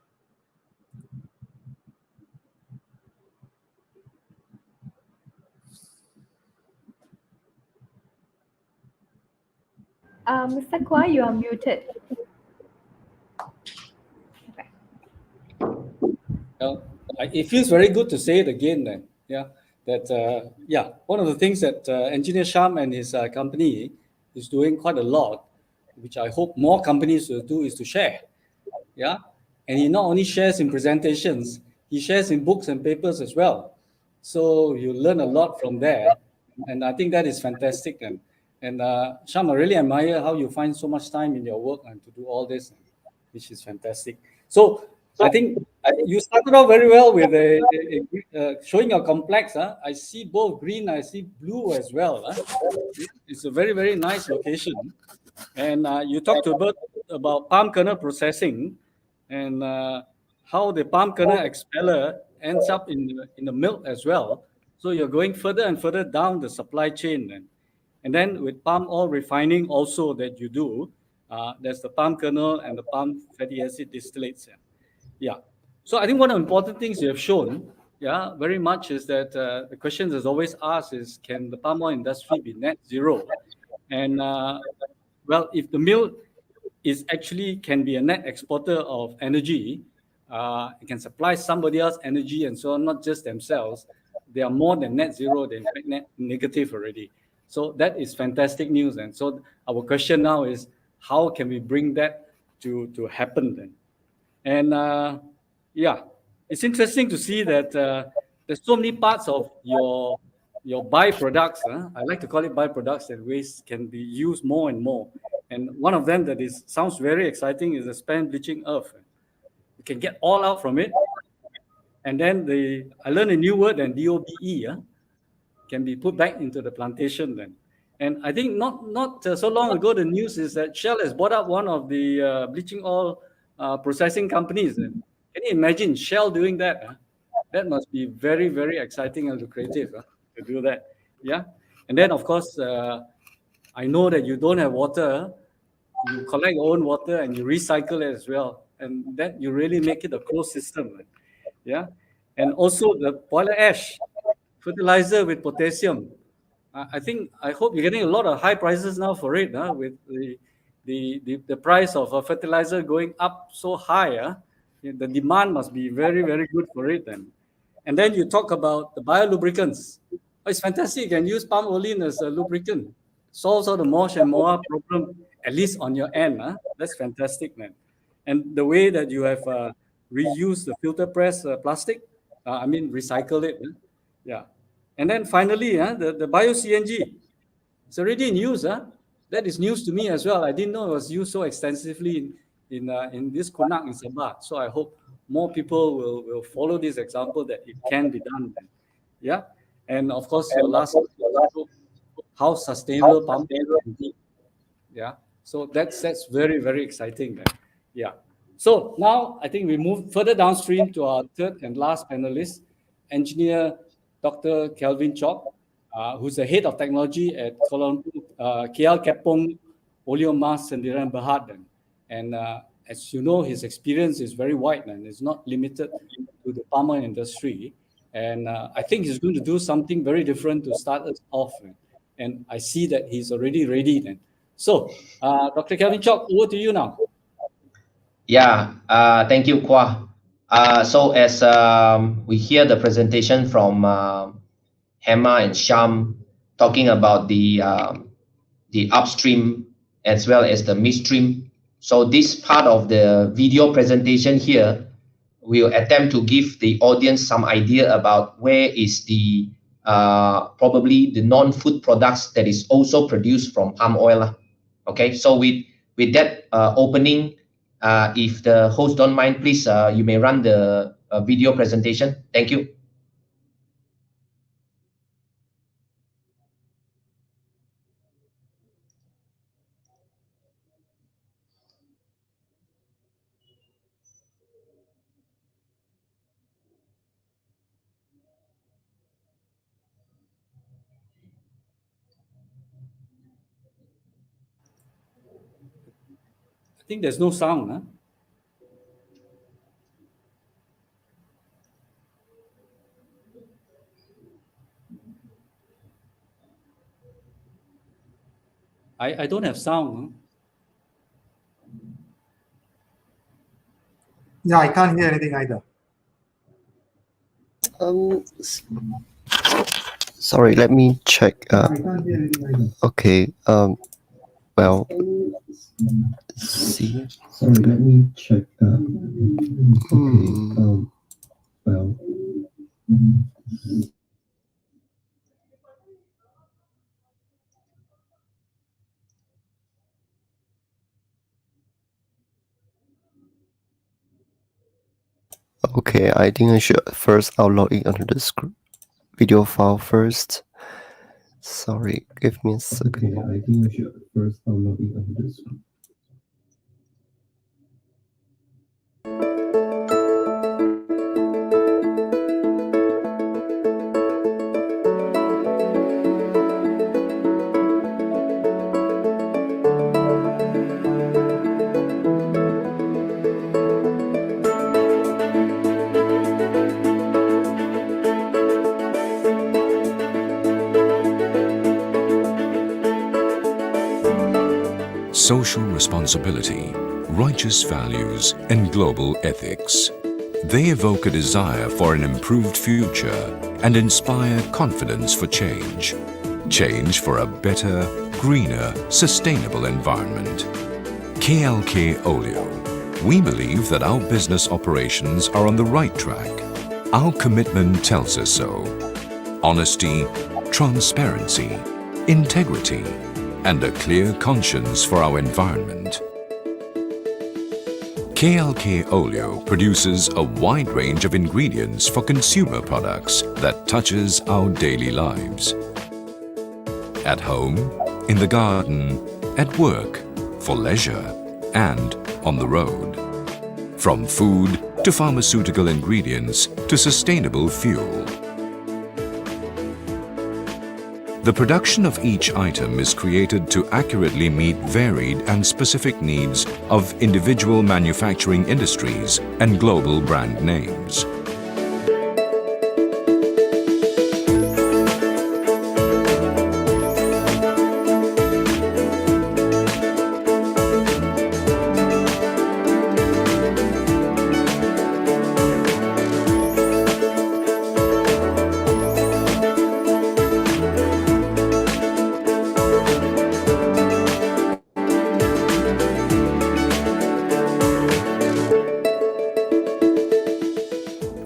Mr. Kwa, you are muted. Okay. Well, it feels very good to say it again then. Yeah, one of the things that Engineer Sham and his company is doing quite a lot, which I hope more companies will do, is to share. Yeah, and he not only shares in presentations, he shares in books and papers as well. So you learn a lot from there, and I think that is fantastic. And Sham, I really admire how you find so much time in your work and to do all this, which is fantastic. So I think you started off very well with showing your complex. I see both green, I see blue as well. It's a very, very nice location. And you talked about palm kernel processing and how the palm kernel expeller ends up in the milk as well. So you're going further and further down the supply chain then. And then with palm oil refining also that you do, there's the palm kernel and the palm fatty acid distillates. Yeah. So I think one of the important things you have shown, very much is that the question that's always asked is, can the palm oil industry be net zero? And well, if the mill is actually can be a net exporter of energy, it can supply somebody else energy and so on, not just themselves. They are more than net zero, they're in fact net negative already. So that is fantastic news. And so our question now is, how can we bring that to happen then? And yeah, it's interesting to see that there's so many parts of your byproducts. I like to call it byproducts that waste can be used more and more. And one of them that sounds very exciting is the spent bleaching earth. You can get all out from it. And then I learned a new word, and DOBE can be put back into the plantation then. And I think not so long ago, the news is that Shell has bought up one of the bleaching oil processing companies. And can you imagine Shell doing that? That must be very, very exciting and lucrative to do that. Yeah. And then, of course, I know that you don't have water. You collect your own water and you recycle it as well. And that you really make it a closed system. Yeah. And also the boiler ash, fertilizer with potassium. I hope you're getting a lot of high prices now for it, with the price of fertilizer going up so high. The demand must be very, very good for it then. And then you talk about the biolubricants. It's fantastic. You can use palm oil as a lubricant. Solves all the mosh and moa problem, at least on your end. That's fantastic, man. And the way that you have reused the filter press plastic, recycle it. Yeah. And then finally, the bio-CNG. It's already in use. That is news to me as well. I didn't know it was used so extensively in this Konak in Sabah. So I hope more people will follow this example that it can be done. Yeah. And of course, your last, how sustainable palm oil can be. Yeah. So that's very, very exciting. Yeah. So now I think we move further downstream to our third and last panelist, Engineer Dr. Kelvin Chok, who's the head of technology at Kuala Lumpur, KL Kepong Oleomas Sendirian Berhad. And as you know, his experience is very wide and it's not limited to the palm oil industry. And I think he's going to do something very different to start us off. And I see that he's already ready then. So, Dr. Kelvin Chok, over to you now. Yeah, thank you, Kwa. So as we hear the presentation from Hema and Sham talking about the upstream as well as the midstream. So this part of the video presentation here will attempt to give the audience some idea about where is the probably the non-food products that is also produced from palm oil. Okay, so with that opening, if the host don't mind, please you may run the video presentation. Thank you. I think there's no sound, huh? I don't have sound. Huh? Yeah, I can't hear anything either. Sorry, let me check. I can't hear anything either. Okay. Well, see. Sorry, let me check that. Well. Okay, I think I should first upload it onto the video file first. Sorry, give me a second. Okay, I think I should first download it onto this one. Social responsibility, righteous values, and global ethics. They evoke a desire for an improved future and inspire confidence for change. Change for a better, greener, sustainable environment. KLK Oleo. We believe that our business operations are on the right track. Our commitment tells us so. Honesty, transparency, integrity, and a clear conscience for our environment. KLK Oleo produces a wide range of ingredients for consumer products that touches our daily lives. At home, in the garden, at work, for leisure, and on the road. From food to pharmaceutical ingredients to sustainable fuel. The production of each item is created to accurately meet varied and specific needs of individual manufacturing industries and global brand names.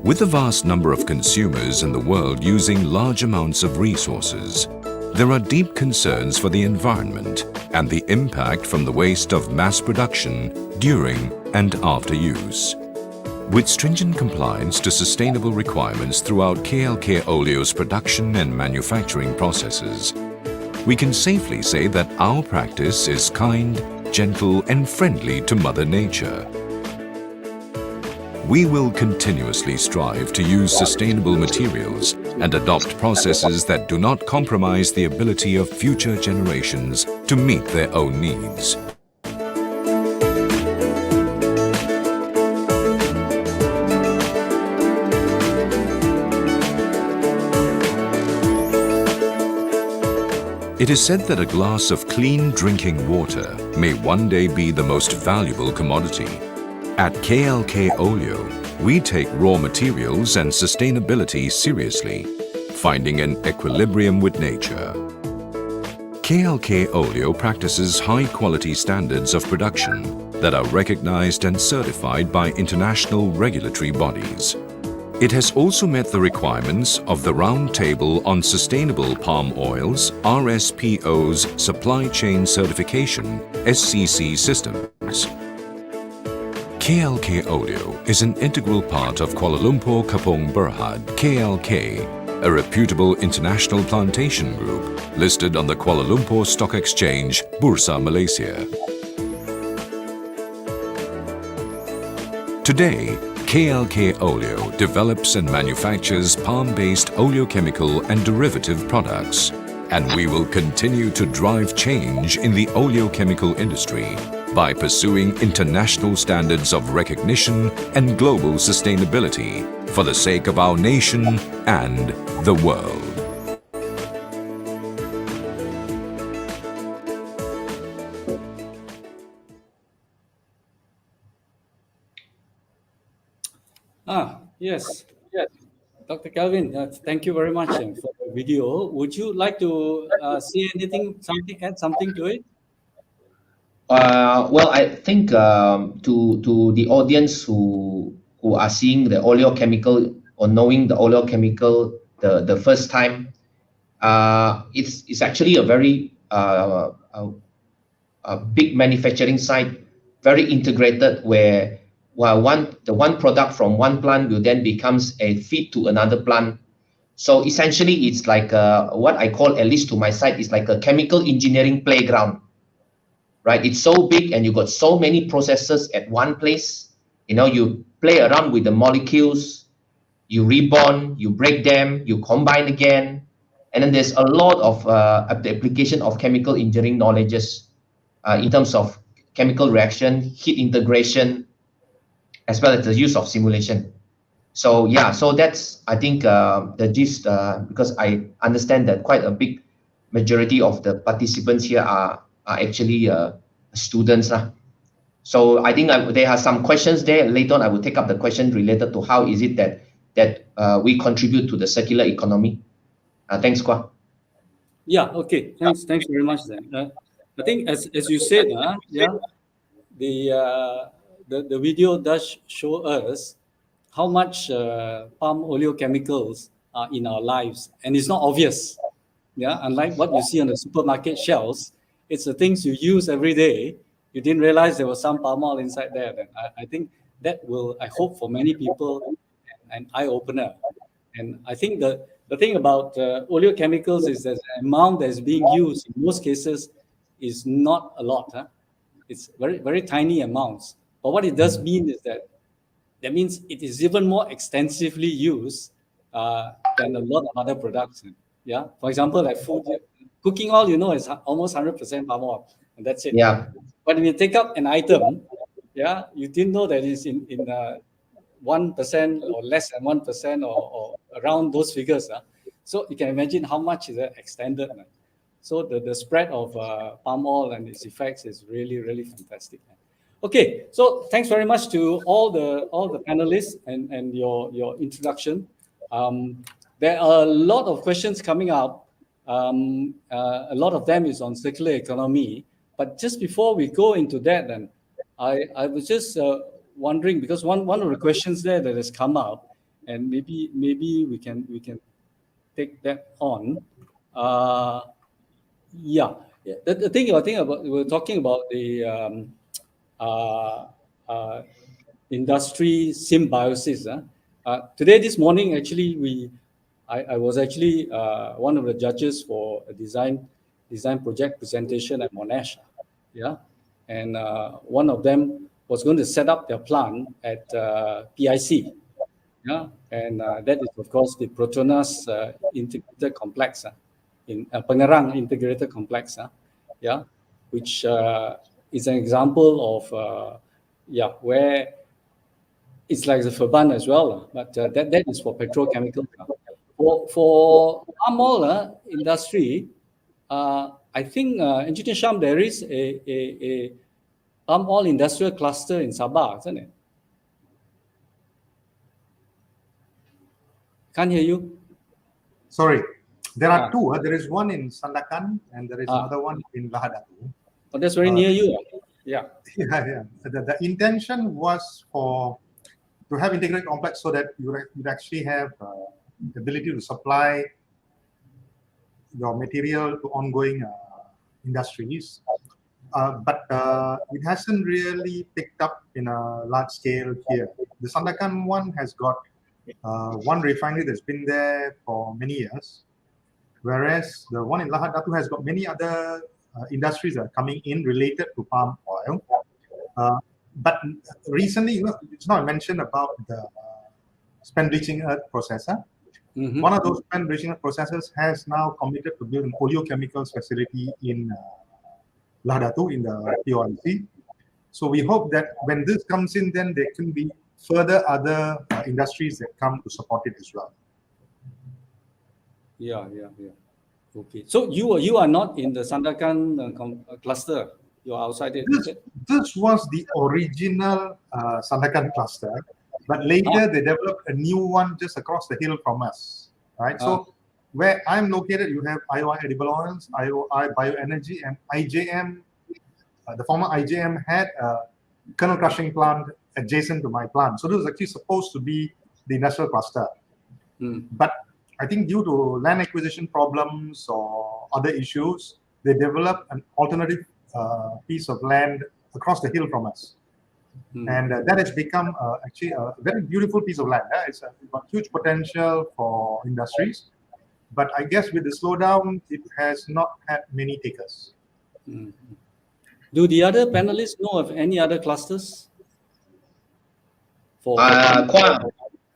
With a vast number of consumers in the world using large amounts of resources, there are deep concerns for the environment and the impact from the waste of mass production during and after use. With stringent compliance to sustainable requirements throughout KLK Oleo's production and manufacturing processes, we can safely say that our practice is kind, gentle, and friendly to Mother Nature. We will continuously strive to use sustainable materials and adopt processes that do not compromise the ability of future generations to meet their own needs. It is said that a glass of clean drinking water may one day be the most valuable commodity. At KLK Oleo, we take raw materials and sustainability seriously, finding an equilibrium with nature. KLK Oleo practices high-quality standards of production that are recognized and certified by international regulatory bodies. It has also met the requirements of the Roundtable on Sustainable Palm Oils RSPO's Supply Chain Certification SCC systems. KLK Oleo is an integral part of Kuala Lumpur Kapong Berhad KLK, a reputable international plantation group listed on the Kuala Lumpur Stock Exchange, Bursa, Malaysia. Today, KLK Oleo develops and manufactures palm-based oleochemical and derivative products, and we will continue to drive change in the oleochemical industry by pursuing international standards of recognition and global sustainability for the sake of our nation and the world. Yes. Dr. Calvin, thank you very much for the video. Would you like to say anything, add something to it? Well, I think to the audience who are seeing the oleochemical or knowing the oleochemical the first time, it's actually a very a big manufacturing site, very integrated, where the one product from one plant will then becomes a feed to another plant. So essentially, it's like what I call, at least to my side, is like a chemical engineering playground, right? It's so big, and you got so many processes at one place. You know, you play around with the molecules, you rebond, you break them, you combine again, and then there's a lot of the application of chemical engineering knowledges in terms of chemical reaction, heat integration, as well as the use of simulation. So yeah, so that's, I think, the gist, because I understand that quite a big majority of the participants here are actually students. So I think there are some questions there. Later on, I will take up the question related to how is it that we contribute to the circular economy. Thanks, Kwa. Yeah, okay. Thanks very much then. I think as you said, the video does show us how much palm oleochemicals are in our lives, and it's not obvious. Yeah, unlike what you see on the supermarket shelves, it's the things you use every day. You didn't realize there was some palm oil inside there. Then I think that will, I hope for many people, an eye opener. And I think the thing about oleochemicals is that the amount that's being used in most cases is not a lot. It's very, very tiny amounts. But what it does mean is that means it is even more extensively used than a lot of other products. Yeah. For example, like food, cooking oil, is almost 100% palm oil, and that's it. Yeah. But when you take up an item, you didn't know that it's in 1% or less than 1% or around those figures. So you can imagine how much is extended. So the spread of palm oil and its effects is really, really fantastic. Okay, so thanks very much to all the panelists and your introduction. There are a lot of questions coming up. A lot of them is on circular economy. But just before we go into that, then I was just wondering, because one of the questions there that has come up, and maybe we can take that on. The thing I think about, we're talking about the industry symbiosis. Today, this morning, actually, I was actually one of the judges for a design project presentation at Monash. And one of them was going to set up their plant at PIC. And that is, of course, the Petronas Integrated Complex in Pengerang Integrated Complex. Which is an example of where it's like the Faban as well, but that is for petrochemical. For palm oil industry, I think, Engineer Sham, there is a palm oil industrial cluster in Sabah, isn't it? Can't hear you. Sorry, there are two. There is one in Sandakan and there is another one in Lahadatu. Oh, that's very near you. Yeah. Yeah. The intention was to have integrated complex so that you'd actually have the ability to supply your material to ongoing industries. But it hasn't really picked up in a large scale here. The Sandakan one has got one refinery that's been there for many years, whereas the one in Lahadatu has got many other industries that are coming in related to palm oil. But recently, it's not mentioned about the spent bleaching earth processor. One of those spent bleaching earth processors has now committed to build an oleochemicals facility in Lahadatu in the POIC. So we hope that when this comes in, then there can be further other industries that come to support it as well. Yeah. Okay. So you are not in the Sandakan cluster. You are outside it. This was the original Sandakan cluster, but later they developed a new one just across the hill from us. Right. So where I'm located, you have IOI Edible Oils, IOI Bioenergy, and IChemE. The former IChemE had a kernel crushing plant adjacent to my plant. So this was actually supposed to be the industrial cluster. But I think due to land acquisition problems or other issues, they developed an alternative piece of land across the hill from us. And that has become actually a very beautiful piece of land. It's got huge potential for industries. But I guess with the slowdown, it has not had many takers. Do the other panelists know of any other clusters?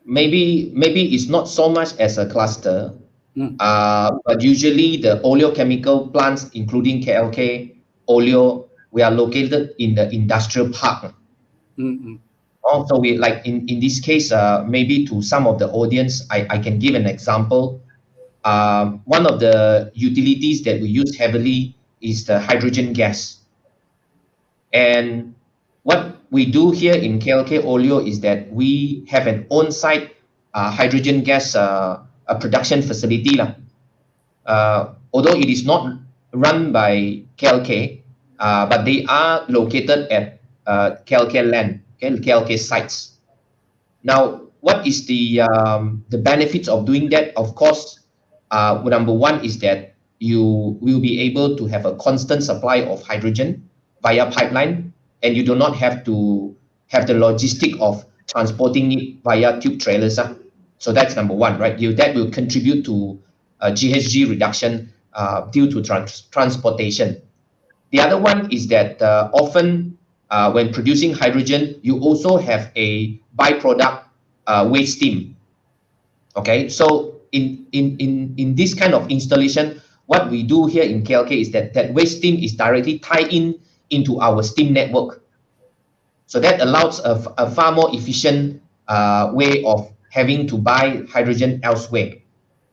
Maybe it's not so much as a cluster, but usually the oleochemical plants, including KLK, Oleo, we are located in the industrial park. Also, we like in this case, maybe to some of the audience, I can give an example. One of the utilities that we use heavily is the hydrogen gas. And what we do here in KLK Oleo is that we have an on-site hydrogen gas production facility. Although it is not run by KLK, but they are located at KLK land, KLK sites. Now, what is the benefits of doing that? Of course, number one is that you will be able to have a constant supply of hydrogen via pipeline, and you do not have to have the logistic of transporting it via tube trailers. So that's number one, right? That will contribute to GHG reduction due to transportation. The other one is that often when producing hydrogen, you also have a byproduct waste steam. Okay, so in this kind of installation, what we do here in KLK is that waste steam is directly tied into our steam network. So that allows a far more efficient way of having to buy hydrogen elsewhere,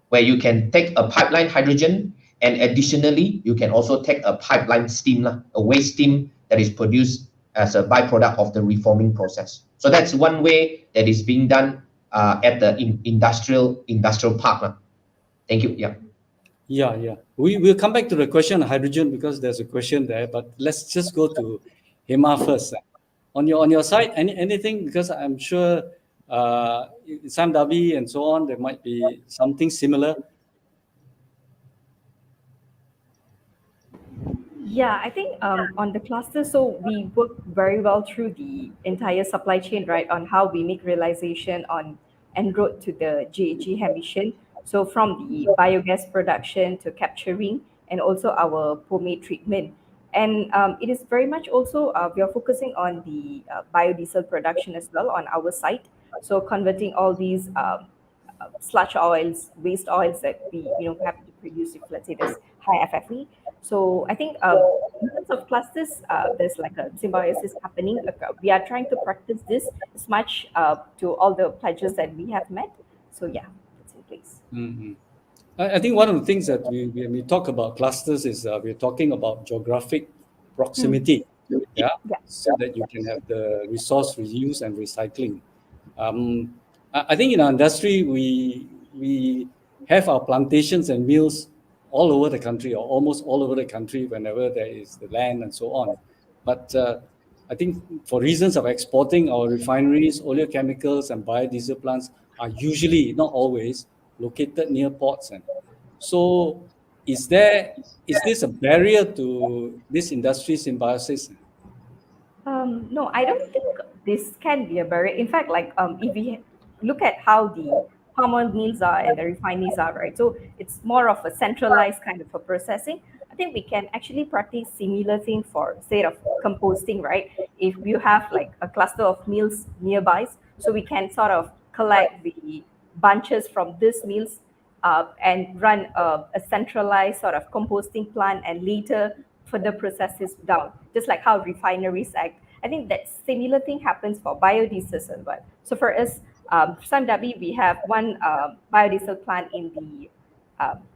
where you can take a pipeline hydrogen, and additionally, you can also take a pipeline steam, a waste steam that is produced as a byproduct of the reforming process. So that's one way that is being done at the industrial park. Thank you. Yeah. We will come back to the question of hydrogen because there's a question there, but let's just go to Hema first. On your side, anything, because I'm sure Sam Davi and so on, there might be something similar. Yeah, I think on the cluster, so we work very well through the entire supply chain, right, on how we make realization on en route to the GHG emission. So from the biogas production to capturing and also our pomade treatment. And it is very much also, we are focusing on the biodiesel production as well on our site. So converting all these sludge oils, waste oils that we have to produce if let's say there's high FFE. So I think in terms of clusters, there's like a symbiosis happening. We are trying to practice this as much to all the pledges that we have met. So yeah, it's in place. I think one of the things that when we talk about clusters is we're talking about geographic proximity, yeah, Yeah. so that you can have the resource reuse and recycling. I think in our industry we have our plantations and mills all over the country, or almost all over the country, whenever there is the land and so on. But I think for reasons of exporting, our refineries, oleochemicals, and biodiesel plants are usually, not always, located near ports. And so, is this a barrier to this industry symbiosis? No, I don't think this can be a barrier. In fact, like if we look at how the palm oil mills are and the refineries are, right? So it's more of a centralized kind of a processing. I think we can actually practice similar thing for, say, of composting, right? If you have like a cluster of mills nearby, so we can sort of collect the bunches from these mills and run a centralized sort of composting plant and later further processes down, just like how refineries act. I think that similar thing happens for biodiesel as well. So for us, SunW, we have one biodiesel plant in the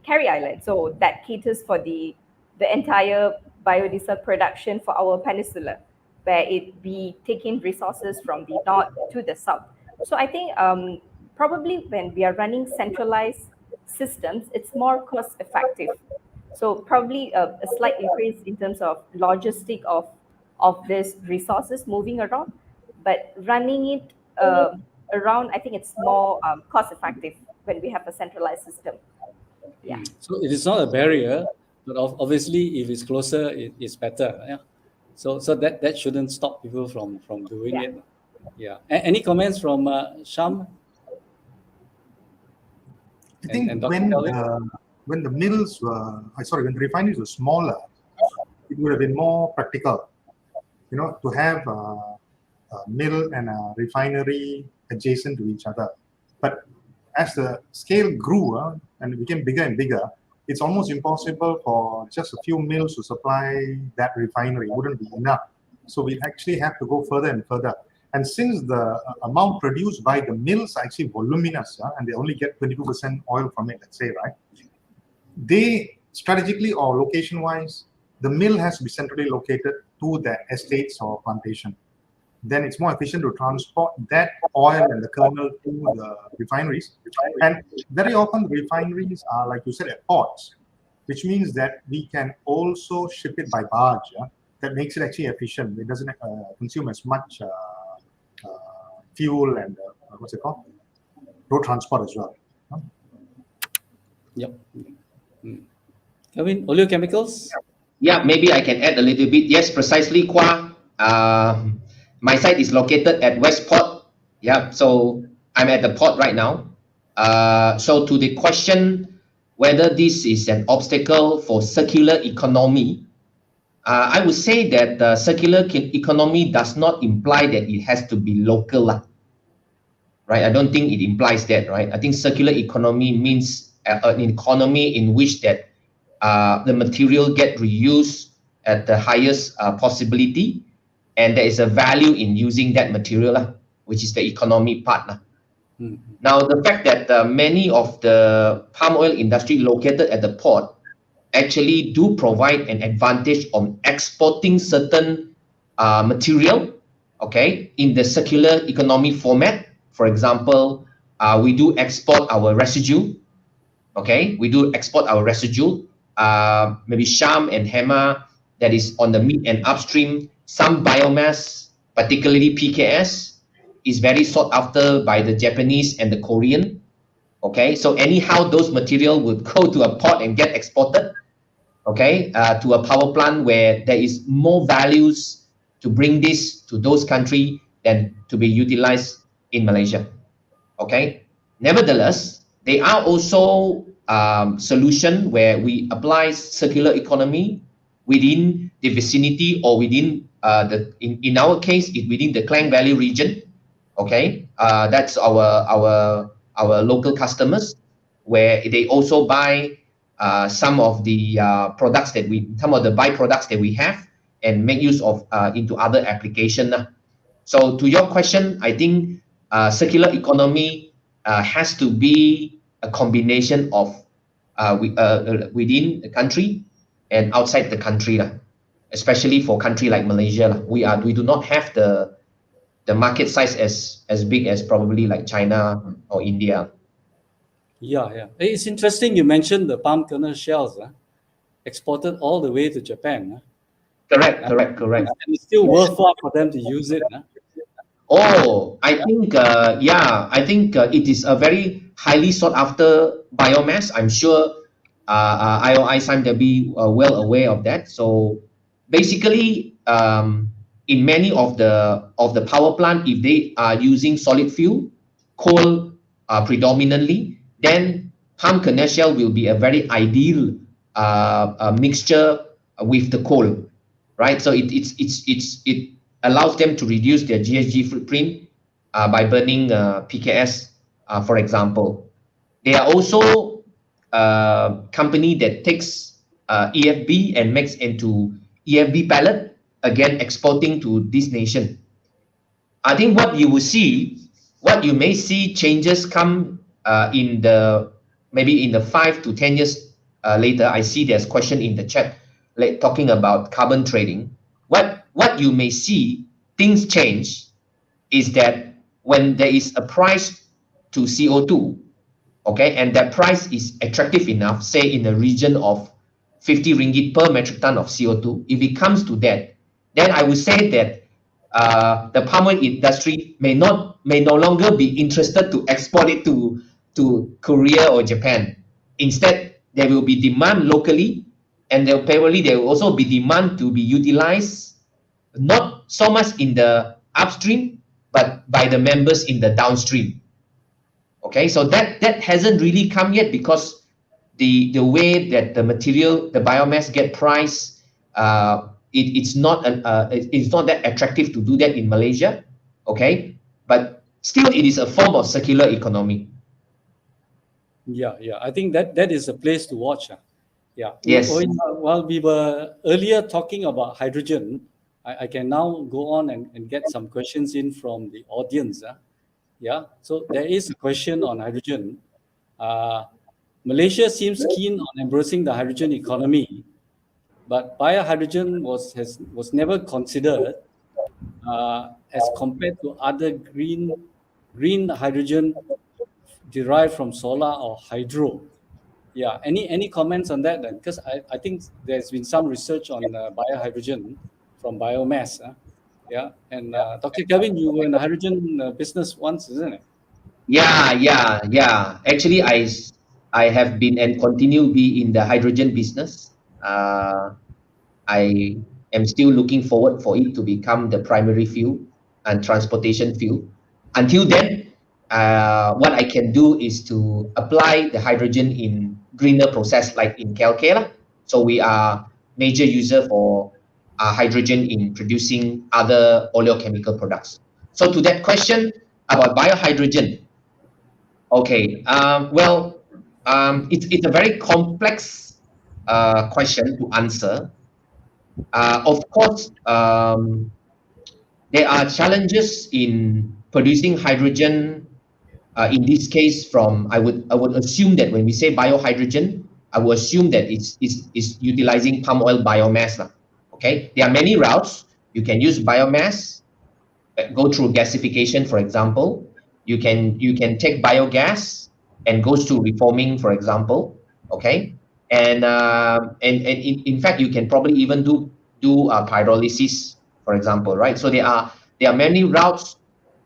Carry Island. So that caters for the entire biodiesel production for our peninsula, where it be taking resources from the north to the south. So I think probably when we are running centralized systems, it's more cost effective. So probably a slight increase in terms of logistic of these resources moving around, but running it around, I think it's more cost effective when we have a centralized system. Yeah. So it is not a barrier, but obviously, if it's closer, it's better. Yeah. So that shouldn't stop people from doing Yeah. it. Yeah. Any comments from Sham? I think and Dr. Kelvin? when the mills were, when the refineries were smaller, it would have been more practical, to have a mill and a refinery adjacent to each other. But as the scale grew and it became bigger and bigger, it's almost impossible for just a few mills to supply that refinery. It wouldn't be enough. So we actually have to go further and further. And since the amount produced by the mills are actually voluminous, and they only get 22% oil from it, let's say, right? They strategically or location-wise, the mill has to be centrally located to the estates or plantation. Then it's more efficient to transport that oil and the kernel to the refineries. And very often the refineries are, like you said, at ports, which means that we can also ship it by barge. That makes it actually efficient. It doesn't consume as much fuel and road transport as well. Yep. Kelvin, oleochemicals? Yeah, maybe I can add a little bit. Yes, precisely, Kwa. My site is located at Westport. Yeah, so I'm at the port right now. So to the question whether this is an obstacle for circular economy, I would say that the circular economy does not imply that it has to be local, right? I don't think it implies that, right? I think circular economy means an economy in which that the material get reused at the highest possibility, and there is a value in using that material, which is the economy part. Now, the fact that many of the palm oil industry located at the port actually do provide an advantage on exporting certain material, okay, in the circular economy format. For example, we do export our residue, okay, maybe Sham and Hema, that is on the mid and upstream. Some biomass, particularly PKS, is very sought after by the Japanese and the Korean. Okay, so anyhow, those material would go to a port and get exported, okay, to a power plant where there is more values to bring this to those countries than to be utilized in Malaysia. Okay, nevertheless, there are also solutions where we apply circular economy within the vicinity or within in our case, within the Klang Valley region. Okay, that's our local customers, where they also buy some of the some of the byproducts that we have and make use of into other application. So to your question, I think circular economy has to be a combination of within the country and outside the country, especially for country like Malaysia. We do not have the market size as big as probably like China or India. Yeah. It's interesting you mentioned the palm kernel shells exported all the way to Japan. Correct. And it's still worthwhile for them to use it. Oh, I think it is a very highly sought after biomass. I'm sure IOI Symbiosis will be well aware of that. So basically, in many of the power plant, if they are using solid fuel, coal predominantly, then palm kernel shell will be a very ideal mixture with the coal, right? So it allows them to reduce their GHG footprint by burning PKS, for example. They are also a company that takes EFB and makes into EFB pellet, again exporting to this nation. I think what you may see changes come maybe in the 5 to 10 years later. I see there's question in the chat talking about carbon trading. What you may see things change is that when there is a price to CO2, okay, and that price is attractive enough, say in the region of 50 ringgit per metric ton of CO2, if it comes to that, then I would say that the palm oil industry may no longer be interested to export it to Korea or Japan. Instead, there will be demand locally, and probably there will also be demand to be utilized not so much in the upstream, but by the members in the downstream. Okay, so that hasn't really come yet because the way that the biomass get priced, it's not that attractive to do that in Malaysia. Okay, but still it is a form of circular economy. Yeah. I think that is a place to watch. Yeah. Yes. While we were earlier talking about hydrogen, I can now go on and get some questions in from the audience. Yeah. So there is a question on hydrogen. Malaysia seems keen on embracing the hydrogen economy, but biohydrogen was never considered as compared to other green hydrogen derived from solar or hydro. Yeah, any comments on that then? Because I think there's been some research on biohydrogen from biomass. Yeah, and Dr. Kevin, you were in the hydrogen business once, isn't it? Yeah. Actually, I have been and continue be in the hydrogen business. I am still looking forward for it to become the primary fuel and transportation fuel. Until then, what I can do is to apply the hydrogen in greener process like in KLK. So we are major user for hydrogen in producing other oleochemical products. So to that question about biohydrogen, okay, it's a very complex question to answer. Of course, there are challenges in producing hydrogen. In this case, I would assume that when we say biohydrogen, I would assume that it's utilizing palm oil biomass. Okay, there are many routes. You can use biomass, go through gasification, for example. You can take biogas and goes to reforming, for example. Okay, and in fact, you can probably even do pyrolysis, for example, right? So there are many routes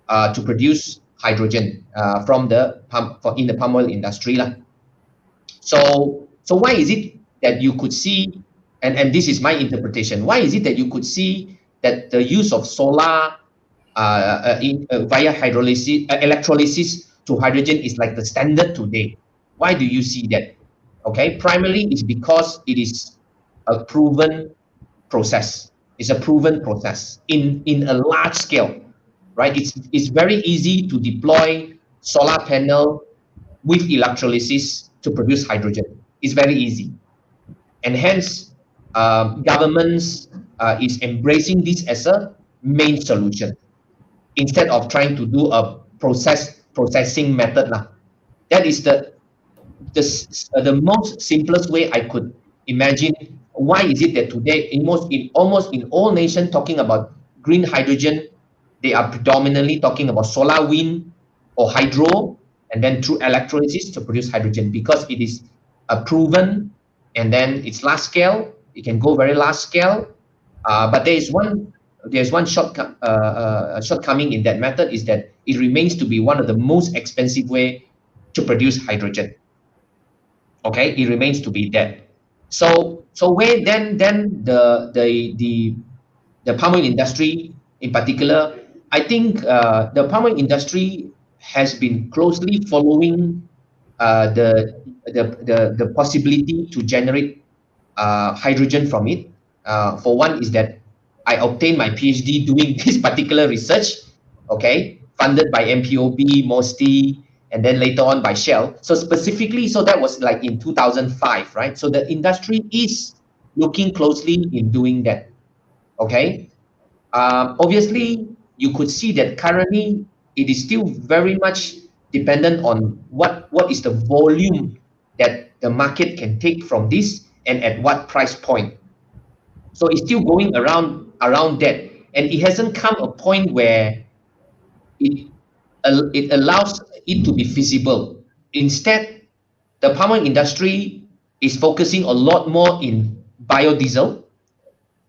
to produce hydrogen in the palm oil industry. So why is it that you could see, and this is my interpretation, why is it that you could see that the use of solar via electrolysis to hydrogen is like the standard today? Why do you see that? Okay, primarily it's because it is a proven process. It's a proven process in a large scale, right? It's very easy to deploy solar panel with electrolysis to produce hydrogen. It's very easy, and hence governments is embracing this as a main solution instead of trying to do a processing method. That is the the most simplest way I could imagine, why is it that today almost in all nations talking about green hydrogen, they are predominantly talking about solar, wind, or hydro, and then through electrolysis to produce hydrogen, because it is proven, and then it's large scale. It can go very large scale, but there's one shortcoming in that method, is that it remains to be one of the most expensive way to produce hydrogen. Okay, it remains to be that. So where then the palm oil industry in particular, I think the palm oil industry has been closely following the possibility to generate hydrogen from it. For one is that I obtained my PhD doing this particular research, okay, funded by MPOB, MOSTI, and then later on by Shell. So specifically, so that was like in 2005, right? So the industry is looking closely in doing that, okay? Obviously, you could see that currently it is still very much dependent on what is the volume that the market can take from this and at what price point. So it's still going around that, and it hasn't come a point where it allows it to be feasible. Instead, the palm oil industry is focusing a lot more in biodiesel.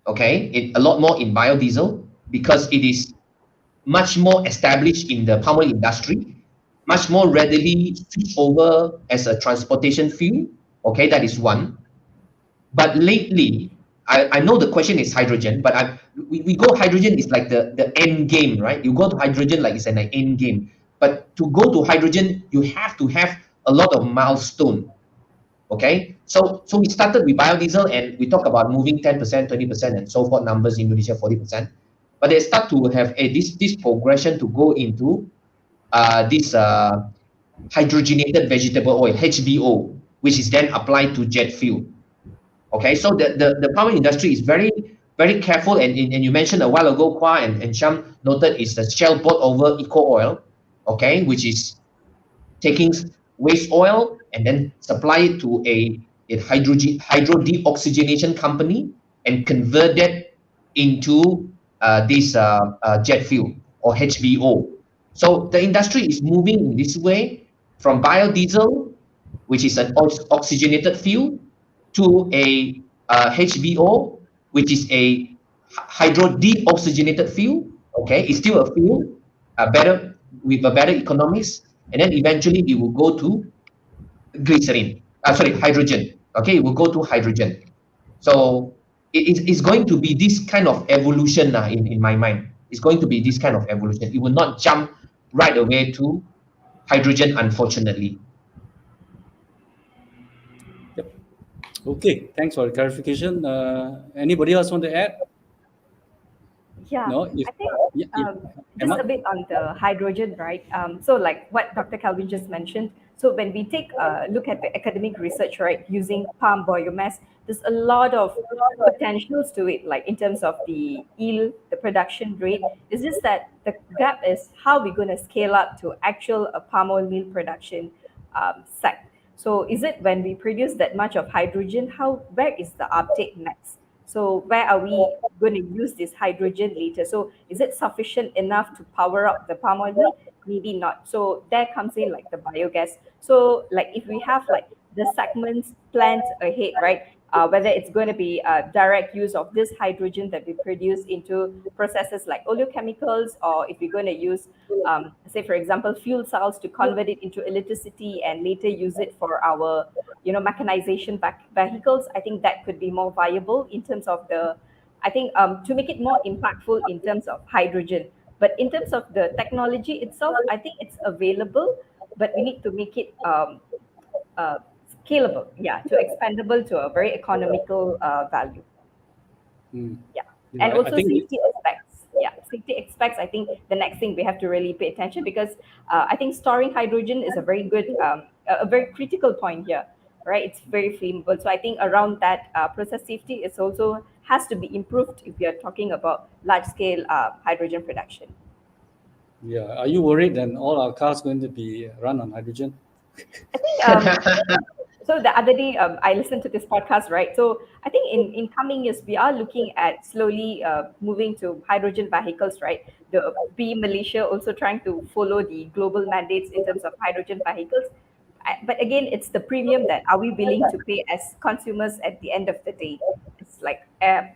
Okay, a lot more in biodiesel, because it is much more established in the palm oil industry, much more readily switch over as a transportation fuel. Okay, that is one. But lately, I know the question is hydrogen, but we go hydrogen is like the end game, right? You go to hydrogen like it's an end game. But to go to hydrogen, you have to have a lot of milestone. Okay, so we started with biodiesel, and we talk about moving 10%, 20%, and so forth numbers. Indonesia 40%, but they start to have this progression to go into this hydrogenated vegetable oil (HVO), which is then applied to jet fuel. Okay, so the palm oil industry is very very careful, and you mentioned a while ago, Kwa and Sham noted, is the Shell bought over eco oil, okay, which is taking waste oil and then supply it to a hydro deoxygenation company and convert that into this jet fuel or HVO. So the industry is moving in this way from biodiesel, which is an oxygenated fuel, to a HVO, which is a hydro deoxygenated fuel. Okay, it's still a fuel, better with a better economics, and then eventually it will go to glycerin. Hydrogen. Okay, it will go to hydrogen. So it's going to be this kind of evolution in my mind. It's going to be this kind of evolution. It will not jump right away to hydrogen, unfortunately. Yep. Okay, thanks for the clarification. Anybody else want to add? Yeah, No? I think just Emma? a bit on the hydrogen, right? So like what Dr. Calvin just mentioned, so when we take a look at the academic research, right, using palm biomass, there's a lot of potentials to it, like in terms of the yield, the production rate. It's just that the gap is how we're going to scale up to actual palm oil meal production site. So is it when we produce that much of hydrogen, where is the uptake next? So where are we going to use this hydrogen later? So is it sufficient enough to power up the palm oil mill? Maybe not. So there comes in like the biogas. So like if we have like the segments planned ahead, right? Whether it's going to be direct use of this hydrogen that we produce into processes like oleochemicals, or if we're going to use, say for example, fuel cells to convert it into electricity and later use it for our, mechanization vehicles. I think that could be more viable in terms of to make it more impactful in terms of hydrogen. But in terms of the technology itself, I think it's available, but we need to make it scalable, to expandable to a very economical value. Yeah, and I also think safety aspects. Yeah, safety aspects. I think the next thing we have to really pay attention, because I think storing hydrogen is a very good, a very critical point here, right? It's very flammable. So I think around that process safety is also has to be improved if we are talking about large scale hydrogen production. Yeah. Are you worried that all our cars going to be run on hydrogen? I think so the other day I listened to this podcast, right? So I think in coming years we are looking at slowly moving to hydrogen vehicles, right? The be Malaysia also trying to follow the global mandates in terms of hydrogen vehicles. But again, it's the premium that are we willing to pay as consumers at the end of the day. It's like,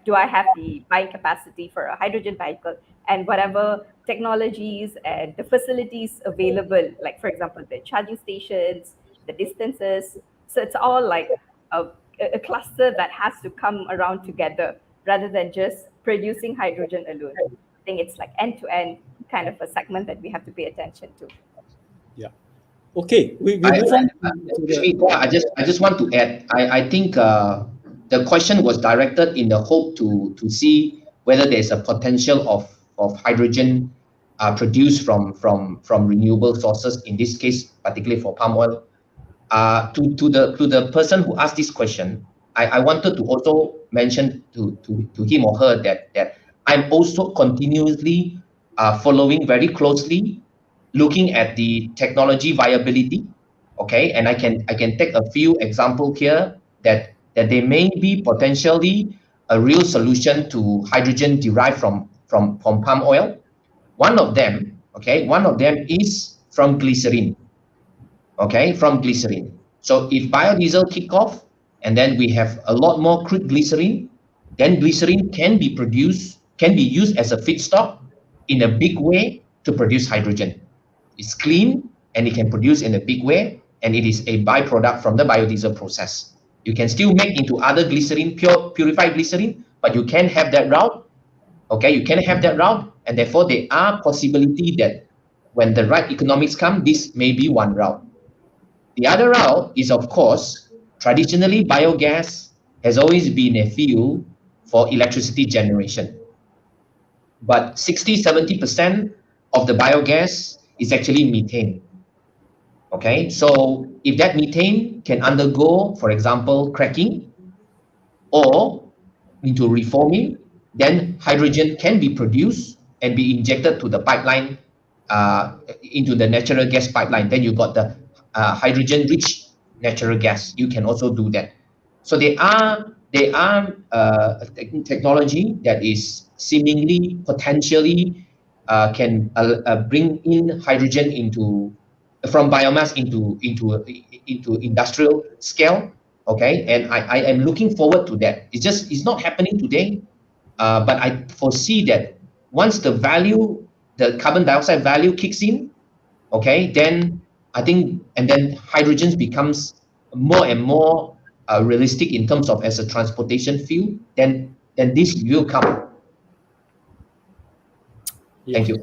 do I have the buying capacity for a hydrogen vehicle, and whatever technologies and the facilities available, like for example, the charging stations, the distances. So it's all like a, a cluster that has to come around together rather than just producing hydrogen alone. I think it's like end to end kind of a segment that we have to pay attention to. Yeah. Okay, we I, move on I, to actually, the. I just want to add. I think the question was directed in the hope to see whether there's a potential of hydrogen produced from renewable sources. In this case, particularly for palm oil. To the person who asked this question, I wanted to also mention to him or her that I'm also continuously following very closely, looking at the technology viability. Okay, and I can take a few example here that they may be potentially a real solution to hydrogen derived from palm oil. One of them is from glycerin. Okay, from glycerin. So if biodiesel kick off and then we have a lot more crude glycerin, then glycerin can be used as a feedstock in a big way to produce hydrogen. It's clean and it can produce in a big way, and it is a byproduct from the biodiesel process. You can still make into other glycerin, purified glycerin, but you can have that route. Okay, you can have that route, and therefore there are possibility that when the right economics come, this may be one route. The other route is, of course, traditionally biogas has always been a fuel for electricity generation. But 60-70% of the biogas is actually methane. Okay, so if that methane can undergo, for example, cracking or into reforming, then hydrogen can be produced and be injected to the pipeline, into the natural gas pipeline. Then you got the hydrogen-rich natural gas. You can also do that. So there are technology that is seemingly potentially can bring in hydrogen into from biomass into industrial scale. Okay, and I am looking forward to that. It's not happening today, but I foresee that once the carbon dioxide value kicks in, okay, then I think, and then hydrogen becomes more and more realistic in terms of as a transportation fuel, then this will come. Yeah. Thank you.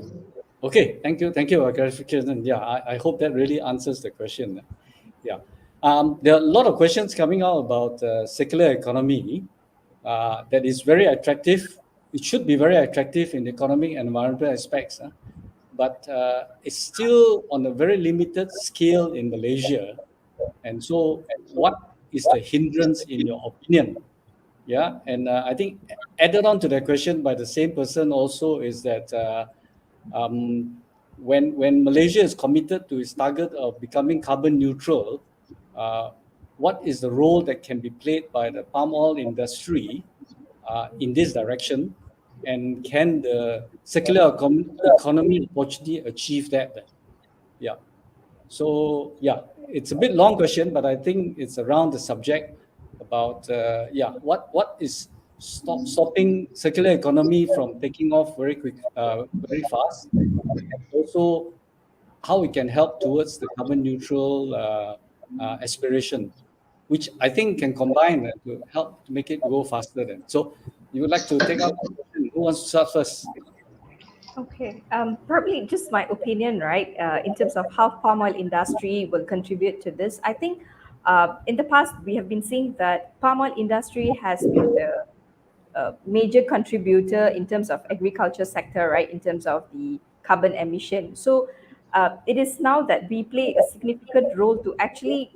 Okay, thank you for clarification. Yeah, I hope that really answers the question. Yeah, there are a lot of questions coming out about circular economy that is very attractive. It should be very attractive in economic and environmental aspects, but it's still on a very limited scale in Malaysia. And so, what is the hindrance in your opinion? Yeah, and I think added on to that question by the same person also is that when Malaysia is committed to its target of becoming carbon neutral, what is the role that can be played by the palm oil industry in this direction, and can the circular economy actually achieve that? Yeah. So yeah, it's a bit long question, but I think it's around the subject about what is stopping circular economy from taking off very quick, very fast, and also how it can help towards the carbon neutral aspiration, which I think can combine to help to make it go faster. Then, so you would like to take up the question? Who wants to start first? Okay, probably just my opinion, right? In terms of how palm oil industry will contribute to this, I think in the past we have been seeing that palm oil industry has been the major contributor in terms of agriculture sector, right? In terms of the carbon emission. So it is now that we play a significant role to actually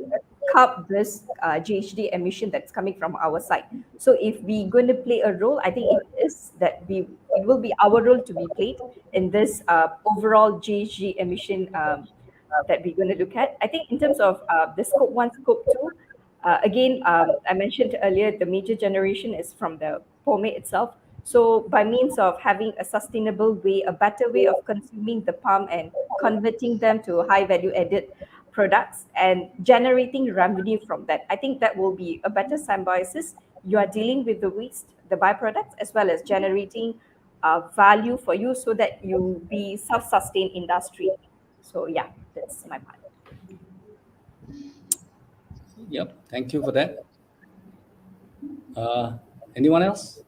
curb this GHG emission that's coming from our side. So if we're going to play a role, I think it is that it will be our role to be played in this overall GHG emission that we're going to look at. I think in terms of the scope 1, scope 2, again, I mentioned earlier, the major generation is from the POME itself. So by means of having a sustainable way, a better way of consuming the palm and converting them to high value added products and generating revenue from that, I think that will be a better symbiosis. You are dealing with the waste, the byproducts, as well as generating value for you so that you be self-sustained industry. So yeah, that's my part. Yep, thank you for that. Anyone else?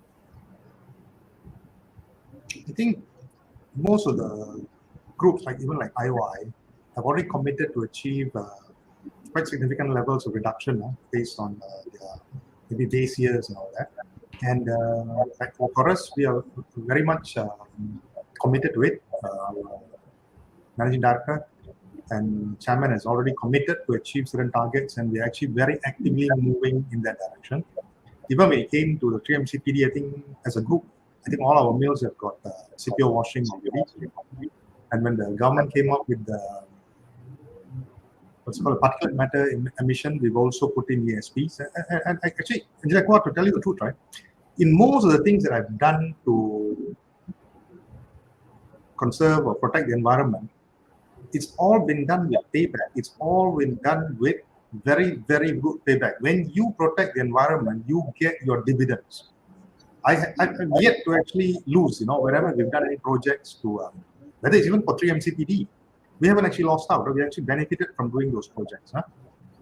I think most of the groups, like even like IOI, have already committed to achieve quite significant levels of reduction based on their maybe base years and all that. And like for us, we are very much committed to it. Managing Director and Chairman has already committed to achieve certain targets, and we're actually very actively moving in that direction. Even when it came to the 3MCPD, I think as a group, I think all our mills have got CPO washing already. And when the government came up with the what's called particulate matter emission, we've also put in ESPs. And actually, Engineer Kwok, to tell you the truth, right? In most of the things that I've done to conserve or protect the environment, it's all been done with payback. It's all been done with very, very good payback. When you protect the environment, you get your dividends. I've yet to actually lose, wherever we've done any projects to, whether it's even for 3MCPD, we haven't actually lost out. We actually benefited from doing those projects.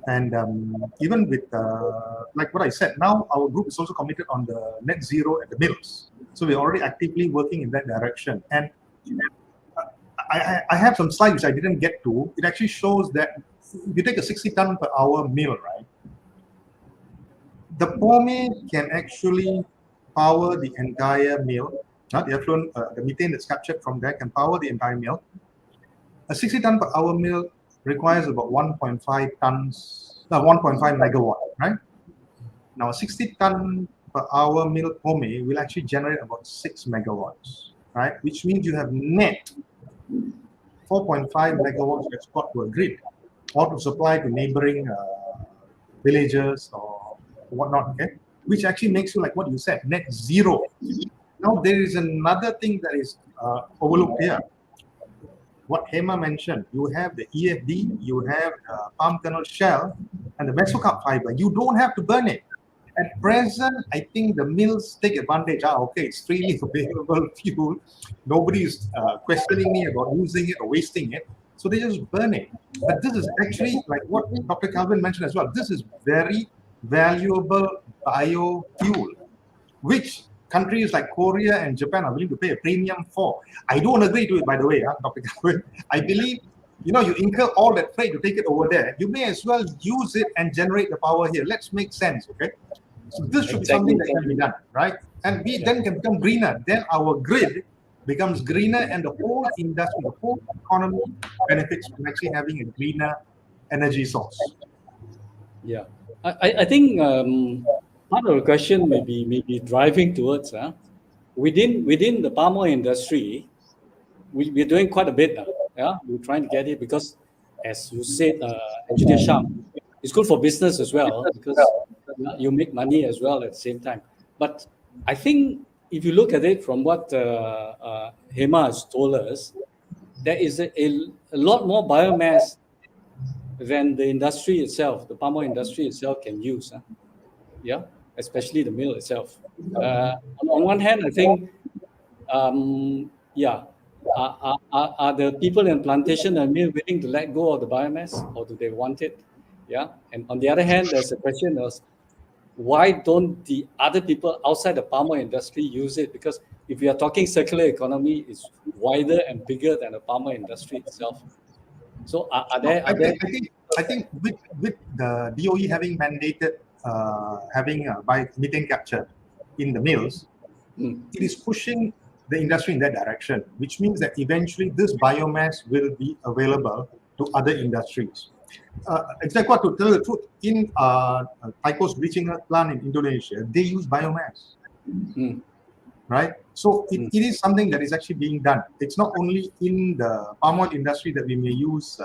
And even with, like what I said, now our group is also committed on the net zero at the mills. So we're already actively working in that direction. And I have some slides which I didn't get to. It actually shows that if you take a 60 ton per hour mill, right, the POME can actually power the entire mill. The effluent, the methane that's captured from there can power the entire mill. A 60 ton per hour mill requires about 1.5 megawatt, right? Now, a 60 ton per hour mill POME will actually generate about 6 megawatts, right? Which means you have net 4.5 megawatts that's got to a grid or to supply to neighboring villages or whatnot, okay? Which actually makes you, like what you said, net zero. Now, there is another thing that is overlooked here. What Hema mentioned, you have the EFD, you have palm kernel shell, and the mesocarp fiber. You don't have to burn it. At present, I think the mills take advantage. Okay, it's freely available fuel. Nobody's questioning me about using it or wasting it. So they just burn it. But this is actually, like what Dr. Calvin mentioned as well, this is very valuable biofuel, which countries like Korea and Japan are willing to pay a premium for. I don't agree to it, by the way, Dr. Calvin. I believe, you incur all that freight to take it over there. You may as well use it and generate the power here. Let's make sense, okay? So this should be something that can be done, right? And we then can become greener. Then our grid becomes greener, and the whole industry, the whole economy benefits from actually having a greener energy source. Yeah, I think part of the question may be driving towards within the palm oil industry, we're doing quite a bit now. Yeah, we're trying to get it because, as you said, Engineer Sham, it's good for business as well because you make money as well at the same time. But I think if you look at it from what Hema has told us, there is a lot more biomass than the industry itself, the palm oil industry itself can use. Yeah, especially the mill itself. On one hand, I think, are the people in plantation and mill willing to let go of the biomass, or do they want it? Yeah, and on the other hand, there's a question of why don't the other people outside the palm oil industry use it? Because if we are talking circular economy, it's wider and bigger than the palm oil industry itself. So I think with the DOE having mandated having methane capture in the mills, it is pushing the industry in that direction, which means that eventually this biomass will be available to other industries. Exactly, to tell the truth, in Tyco's bleaching plant in Indonesia, they use biomass, right? So it is something that is actually being done. It's not only in the palm oil industry that we may use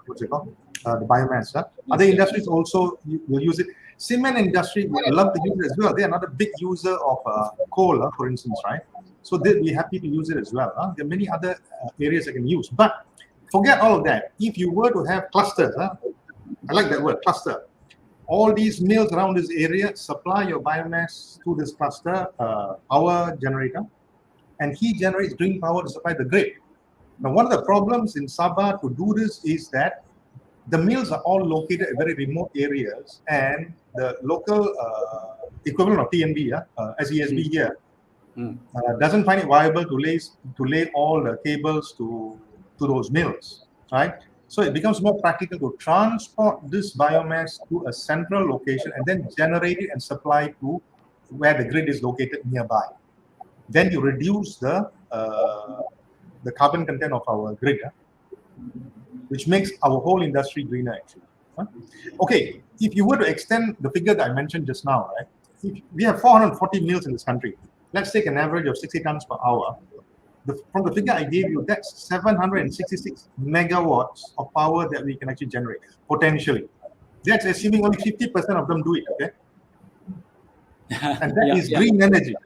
what's it called? The biomass. Other industries also will use it. Cement industry would love to use it as well. They are not a big user of coal, for instance, right? So they'll be happy to use it as well. There are many other areas I can use. But forget all of that. If you were to have clusters, I like that word, cluster. All these mills around this area supply your biomass to this cluster power generator, and he generates green power to supply the grid. Now, one of the problems in Sabah to do this is that the mills are all located at very remote areas, and the local equivalent of TNB, SESB here, doesn't find it viable to lay all the cables to those mills, right? So it becomes more practical to transport this biomass to a central location and then generate it and supply to where the grid is located nearby. Then you reduce the carbon content of our grid, which makes our whole industry greener, actually. Okay, if you were to extend the figure that I mentioned just now, right? If we have 440 mills in this country. Let's take an average of 60 tons per hour. From the figure I gave you, that's 766 megawatts of power that we can actually generate, potentially. That's assuming only 50% of them do it, okay? And that is green energy.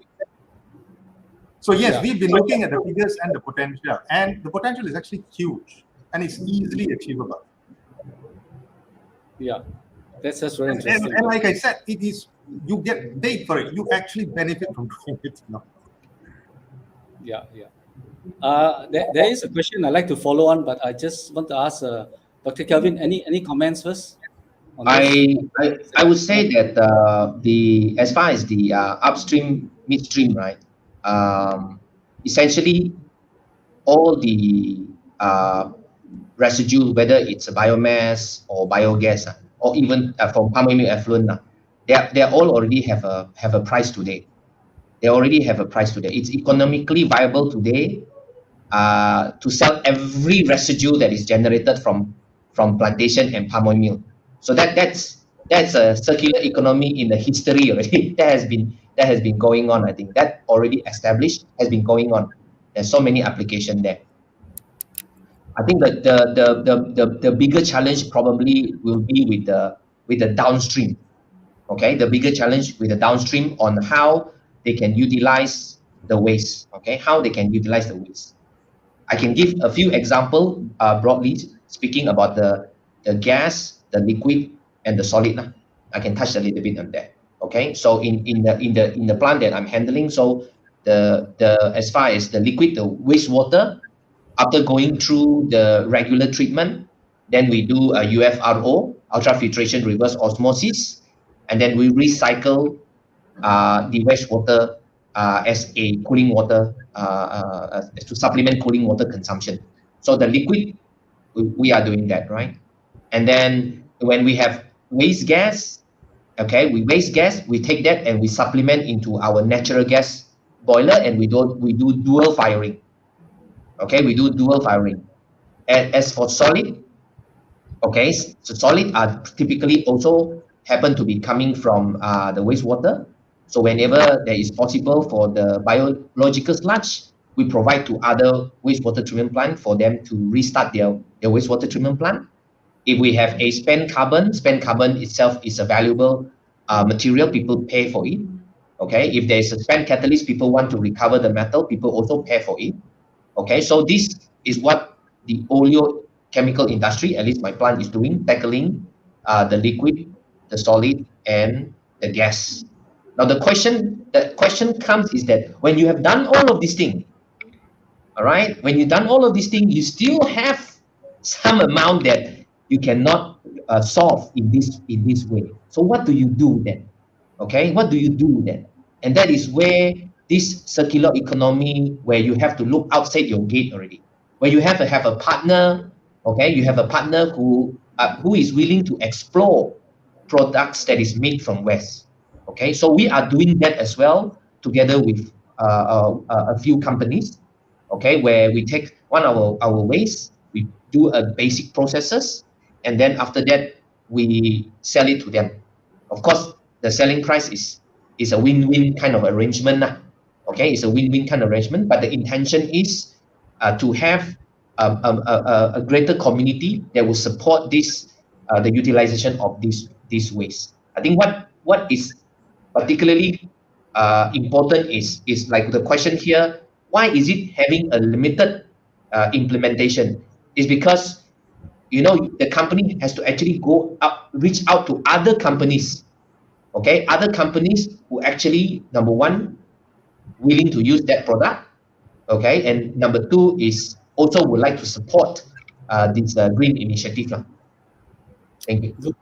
So yes, we've been looking at the figures and the potential is actually huge, and it's easily achievable. Yeah, that's very interesting. And like I said, it is, you get paid for it. You actually benefit from doing it. Yeah. There is a question I'd like to follow on, but I just want to ask Dr. Kelvin, any comments first? I would say that as far as the upstream, midstream, right? Essentially, all the residue, whether it's a biomass or biogas, or even from palm oil effluent, they all already have a price today. They already have a price today. It's economically viable today to sell every residue that is generated from plantation and palm oil mill. So that's a circular economy in the history already. that has been going on. I think that already established, has been going on. There's so many applications there. I think that the bigger challenge probably will be with the downstream. Okay, the bigger challenge with the downstream on how they can utilize the waste. Okay, how they can utilize the waste. I can give a few examples broadly speaking about the gas, the liquid, and the solid. I can touch a little bit on that. Okay, so in the plant that I'm handling, so the as far as the liquid, the wastewater, after going through the regular treatment, then we do a UFRO, ultrafiltration reverse osmosis, and then we recycle the wastewater as a cooling water to supplement cooling water consumption. So the liquid, we are doing that, right? And then when we have waste gas, okay, we take that and we supplement into our natural gas boiler, and we do dual firing. Okay, we do dual firing. And as for solid, okay, so solid are typically also happen to be coming from the wastewater. So whenever there is possible for the biological sludge, we provide to other wastewater treatment plant for them to restart their wastewater treatment plant. If we have a spent carbon itself is a valuable material, people pay for it. Okay, if there is a spent catalyst, people want to recover the metal, people also pay for it. Okay, so this is what the oleochemical industry, at least my plant, is doing, tackling the liquid, the solid, and the gas. Now the question comes is that when you have done all of these things, all right, when you've done all of these things, you still have some amount that you cannot solve in this way. So what do you do then? Okay, what do you do then? And that is where this circular economy, where you have to look outside your gate already, where you have to have a partner. Okay, you have a partner who is willing to explore products that is made from waste. Okay, so we are doing that as well together with a few companies. Okay, where we take our waste, we do a basic processes, and then after that we sell it to them. Of course, the selling price is a win-win kind of arrangement. Okay, it's a win-win kind of arrangement, but the intention is to have a greater community that will support this the utilization of this waste. I think what is particularly important is like the question here: why is it having a limited implementation? Is because the company has to actually reach out to other companies, okay, other companies who actually, number one, willing to use that product, okay, and number two is also would like to support this green initiative. Thank you. Good.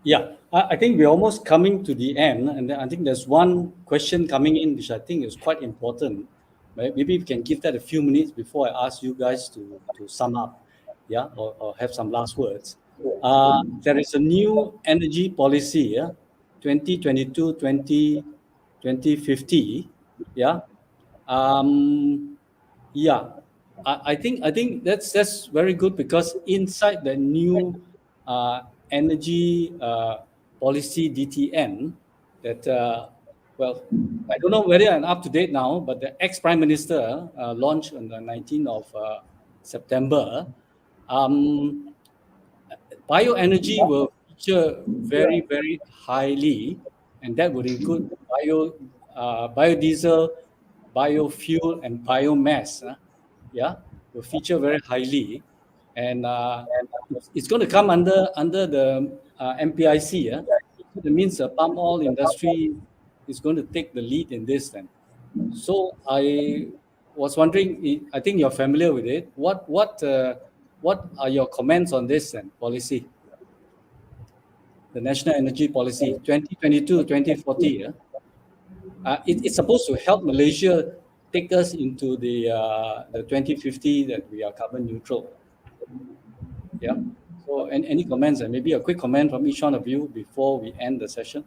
Yeah, I think we're almost coming to the end, and I think there's one question coming in which I think is quite important. Maybe we can give that a few minutes before I ask you guys to sum up, yeah, or have some last words. There is a new energy policy, yeah, 2022-2050, yeah. Yeah, I think that's very good, because inside the new energy policy DTN that well, I don't know whether I'm up to date now, but the ex-Prime Minister launched on the 19th of September. Bioenergy will feature very, very highly, and that would include biodiesel, biofuel, and biomass. Yeah, will feature very highly, and it's going to come under the MPIC. Yeah, so that means the palm oil industry is going to take the lead in this. Then, so I was wondering. I think you're familiar with it. What are your comments on this then, policy? The National Energy Policy 2022-2040. Yeah? It's supposed to help Malaysia take us into the 2050 that we are carbon neutral. Yeah. So, any comments, and maybe a quick comment from each one of you before we end the session?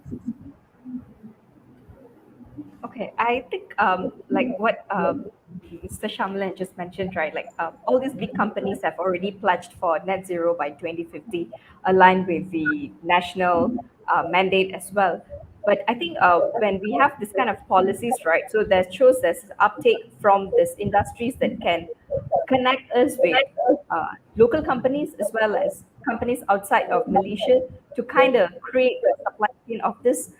Okay, I think like what Mr. Shyamalan just mentioned, right? Like all these big companies have already pledged for net zero by 2050, aligned with the national mandate as well. But I think when we have this kind of policies, right? So that shows there's uptake from these industries that can connect us with local companies as well as companies outside of Malaysia to kind of create a supply chain of this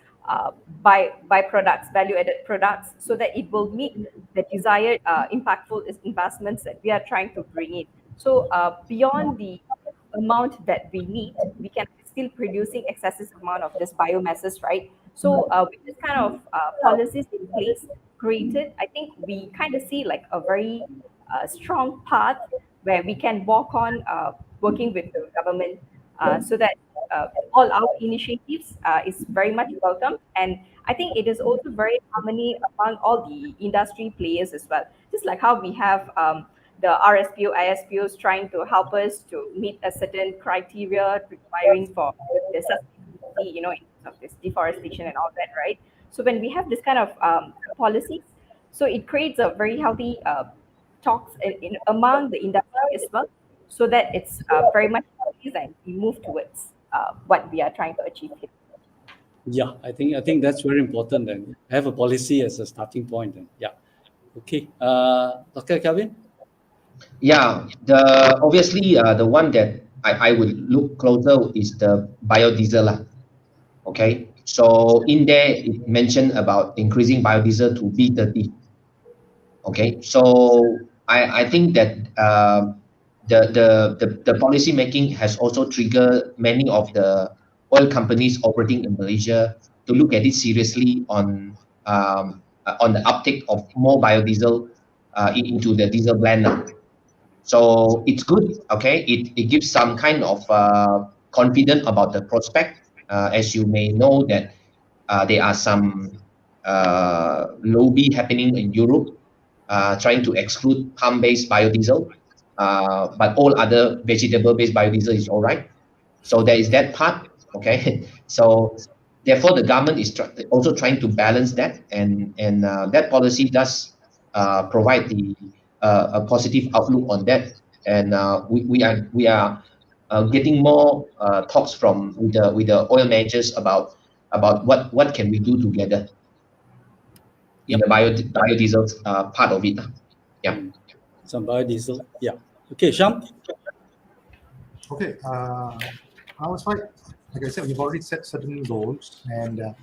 byproducts, value-added products, so that it will meet the desired impactful investments that we are trying to bring in. So beyond the amount that we need, we can still producing excessive amount of this biomasses, right? So with this kind of policies in place created, I think we kind of see like a very strong path where we can walk on working with the government so that all our initiatives is very much welcome. And I think it is also very harmony among all the industry players as well. Just like how we have the RSPO, ISPOs trying to help us to meet a certain criteria requiring for the sustainability, in terms of this deforestation and all that, right? So when we have this kind of policies, so it creates a very healthy talks among the industry as well, so that it's very much and we move towards what we are trying to achieve here. Yeah, I think that's very important. Then have a policy as a starting point. Then, yeah. Okay, Dr. Kelvin. Yeah, obviously the one that I would look closer is the biodiesel. Okay, so in there it mentioned about increasing biodiesel to B30. Okay, so I think that the policy making has also triggered many of the oil companies operating in Malaysia to look at it seriously on the uptake of more biodiesel into the diesel blend. So it's good. Okay, it gives some kind of confidence about the prospect. As you may know that there are some lobby happening in Europe trying to exclude palm-based biodiesel. But all other vegetable-based biodiesel is all right. So there is that part, okay? So therefore, the government is also trying to balance that, and that policy does provide a positive outlook on that. And we are getting more talks with the oil majors about what can we do together in the biodiesel part of it. Yeah. Some biodiesel. Yeah. Okay, Sham. Okay, our side, like I said, we've already set certain goals and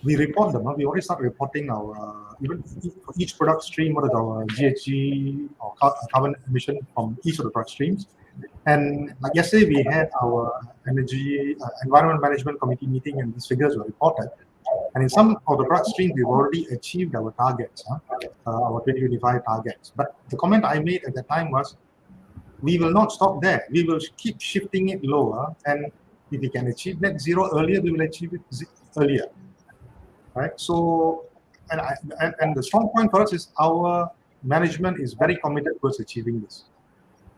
we report them. We already start reporting our even for each product stream, what is our GHG or carbon emission from each of the product streams. And like yesterday, we had our energy environment management committee meeting, and these figures were reported. And in some of the product streams, we've already achieved our targets, our 2025 targets. But the comment I made at the time was, we will not stop there. We will keep shifting it lower, and if we can achieve net zero earlier, we will achieve it earlier. Right. So, and the strong point for us is our management is very committed towards achieving this.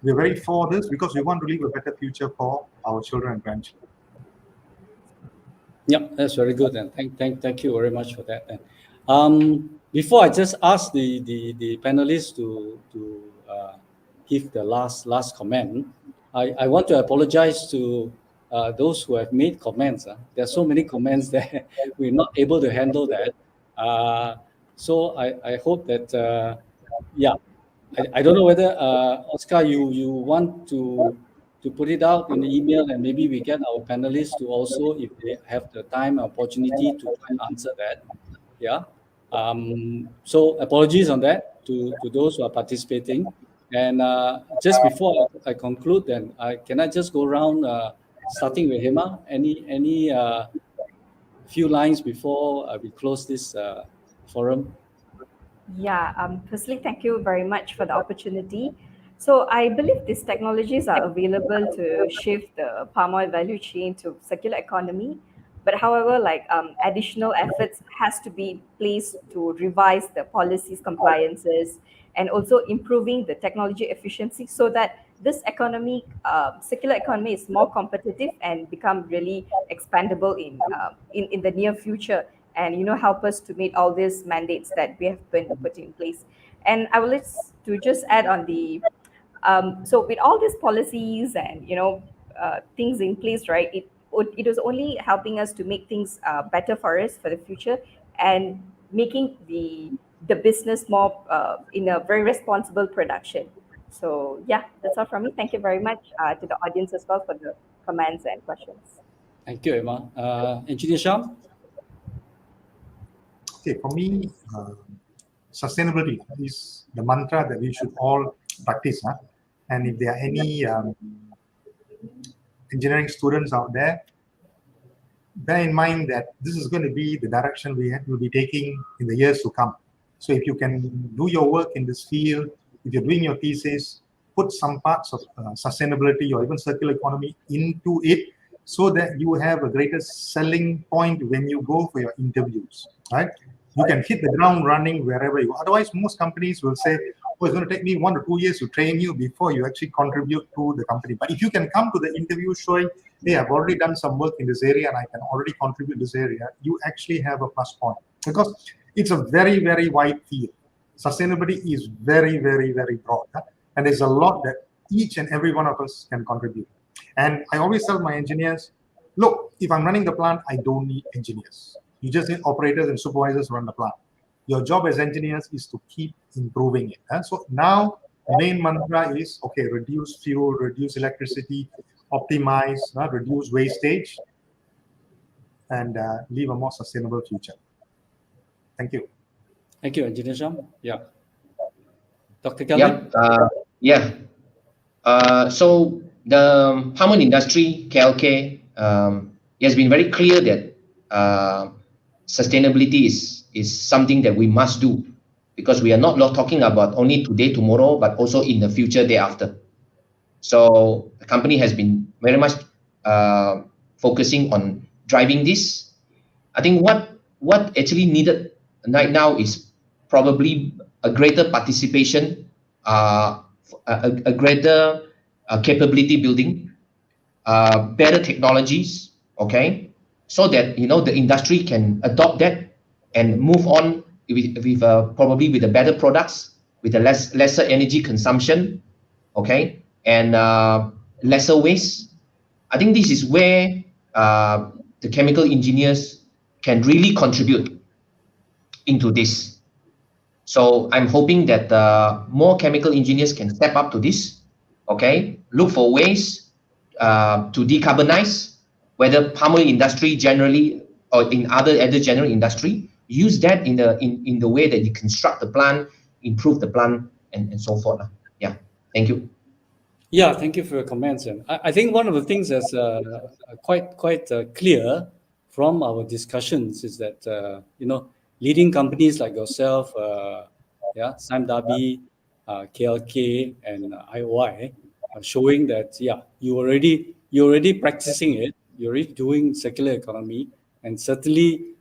We're very for this because we want to leave a better future for our children and grandchildren. Yeah, that's very good, and thank you very much for that. And before I just ask the panelists to give the last comment, I want to apologize to those who have made comments. There are so many comments that we're not able to handle that. So I hope that I don't know whether Oscar, you want to put it out in the email, and maybe we get our panelists to also, if they have the time and opportunity, to answer that. Yeah. So apologies on that to those who are participating. And just before I conclude, then can I just go around starting with Hema? Any few lines before we close this forum? Yeah, firstly, thank you very much for the opportunity. So I believe these technologies are available to shift the palm oil value chain to circular economy. But however, additional efforts has to be placed to revise the policies, compliances, and also improving the technology efficiency so that this economy, circular economy, is more competitive and become really expandable in the near future, and help us to meet all these mandates that we have been put in place. And I would like to just add on the so with all these policies and things in place, right, it was only helping us to make things better for us for the future, and making the business more in a very responsible production. So yeah, that's all from me. Thank you very much to the audience as well for the comments and questions. Thank you, Emma. Engineer Sham? Okay, for me, sustainability is the mantra that we should all practice. And if there are any engineering students out there, bear in mind that this is going to be the direction we will be taking in the years to come. So if you can do your work in this field, if you're doing your thesis, put some parts of sustainability or even circular economy into it, so that you have a greater selling point when you go for your interviews, right? You can hit the ground running wherever you are. Otherwise, most companies will say, oh, it's going to take me 1 to 2 years to train you before you actually contribute to the company. But if you can come to the interview showing, hey, I've already done some work in this area and I can already contribute this area, you actually have a plus point, because it's a very, very wide field. Sustainability is very, very, very broad. And there's a lot that each and every one of us can contribute. And I always tell my engineers, look, if I'm running the plant, I don't need engineers. You just need operators and supervisors to run the plant. Your job as engineers is to keep improving it. So now the main mantra is, okay, reduce fuel, reduce electricity, optimize, reduce wastage, and leave a more sustainable future. Thank you. Thank you, Engineer Sham. Yeah. Dr. Kelvin? Yep. So the palm oil industry, KLK, it has been very clear that sustainability is something that we must do, because we are not talking about only today, tomorrow, but also in the future thereafter. So the company has been very much focusing on driving this. I think what actually needed right now is probably a greater participation, a greater capability building, better technologies, okay, so that the industry can adopt that and move on with probably with the better products, with the lesser energy consumption, okay, and lesser waste. I think this is where the chemical engineers can really contribute into this. So I'm hoping that more chemical engineers can step up to this, Okay, look for ways to decarbonize, whether palm oil industry generally or in other general industry. Use that in the way that you construct the plant, improve the plant, and so forth. Yeah, thank you. Yeah, thank you for your comments. And I think one of the things that's quite clear from our discussions is that leading companies like yourself, Sam Darby, KLK, and IOI are showing that you're already practicing it. You're already doing circular economy, and certainly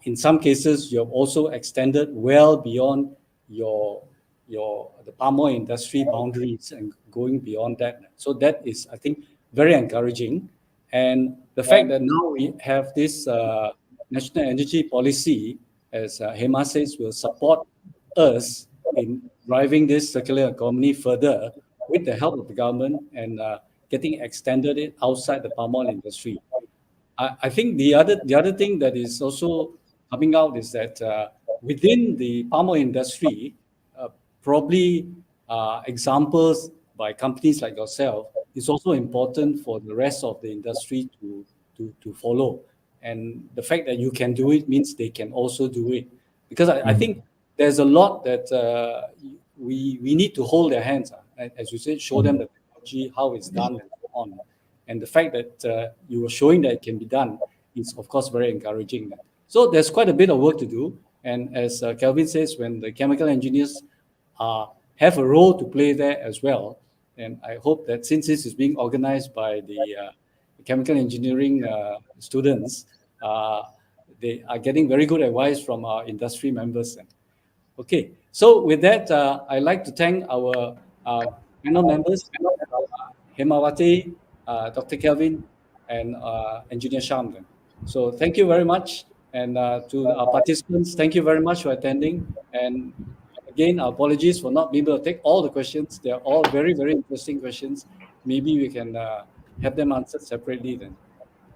in some cases you have also extended well beyond your the palm oil industry boundaries and going beyond that. So that is, I think, very encouraging. And the fact that now we have this national energy policy, as Hema says, will support us in driving this circular economy further with the help of the government and getting extended it outside the palm oil industry. I think the other thing that is also coming out is that within the palm oil industry, probably examples by companies like yourself is also important for the rest of the industry to follow. And the fact that you can do it means they can also do it. Because I think there's a lot that we need to hold their hands, as you said, show them the technology, how it's done, and so on. And the fact that you were showing that it can be done is, of course, very encouraging. So there's quite a bit of work to do. And as Kelvin says, when the chemical engineers have a role to play there as well, and I hope that since this is being organized by the chemical engineering students, they are getting very good advice from our industry members. Okay, so with that, I'd like to thank our panel members, Hemawati, Dr. Kelvin, and Engineer Sham. So thank you very much. And to our participants, thank you very much for attending. And again, our apologies for not being able to take all the questions. They're all very, very interesting questions. Maybe we can have them answered separately then.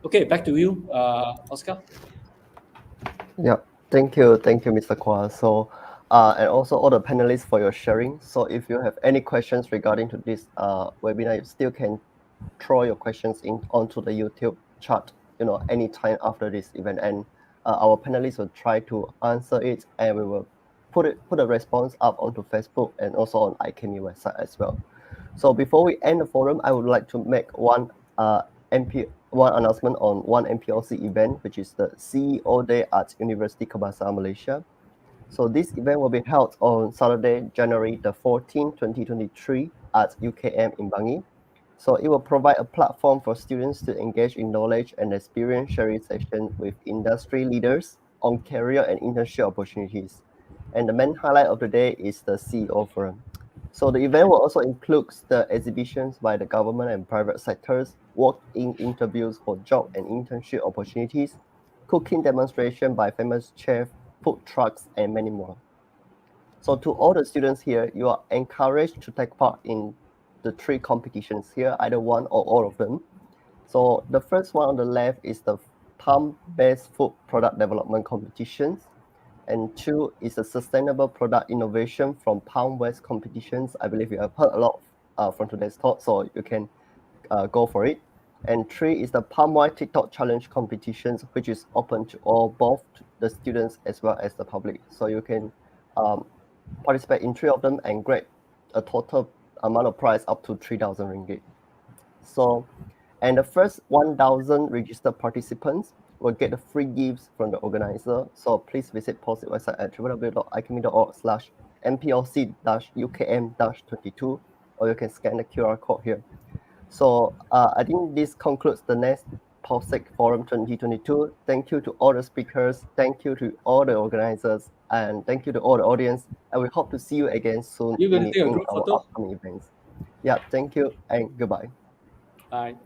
Okay, back to you, Oscar. Yeah, thank you, Mr. Kwa. So, and also all the panelists for your sharing. So, if you have any questions regarding to this webinar, you still can throw your questions onto the YouTube chat, anytime after this event, and our panelists will try to answer it, and we will put a response up onto Facebook and also on IChemE website as well. So before we end the forum, I would like to make one announcement on one MPLC event, which is the CEO Day at University Kebangsaan Malaysia. So this event will be held on Saturday, January the 14th, 2023 at UKM in Bangi. So it will provide a platform for students to engage in knowledge and experience sharing sessions with industry leaders on career and internship opportunities. And the main highlight of the day is the CEO Forum. So the event will also include the exhibitions by the government and private sectors, walk-in interviews for job and internship opportunities, cooking demonstration by famous chefs, food trucks, and many more. So to all the students here, you are encouraged to take part in the 3 competitions here, either one or all of them. So the first one on the left is the palm-based food product development competitions. And 2 is a sustainable product innovation from palm waste competitions. I believe you have heard a lot from today's talk, so you can go for it. And 3 is the palm oil TikTok challenge competitions, which is open to both the students as well as the public. So you can participate in 3 of them and get a total amount of prize up to 3,000 ringgit. So, and the first 1,000 registered participants will get the free gifts from the organizer. So please visit POPSIG website at www.ichemE.org/MPLC-UKM-22, or you can scan the QR code here. So I think this concludes the next POPSIG Forum 2022. Thank you to all the speakers. Thank you to all the organizers. And thank you to all the audience. And we hope to see you again soon You going to take a in group our photo? upcoming events. Yeah, thank you and goodbye. Bye.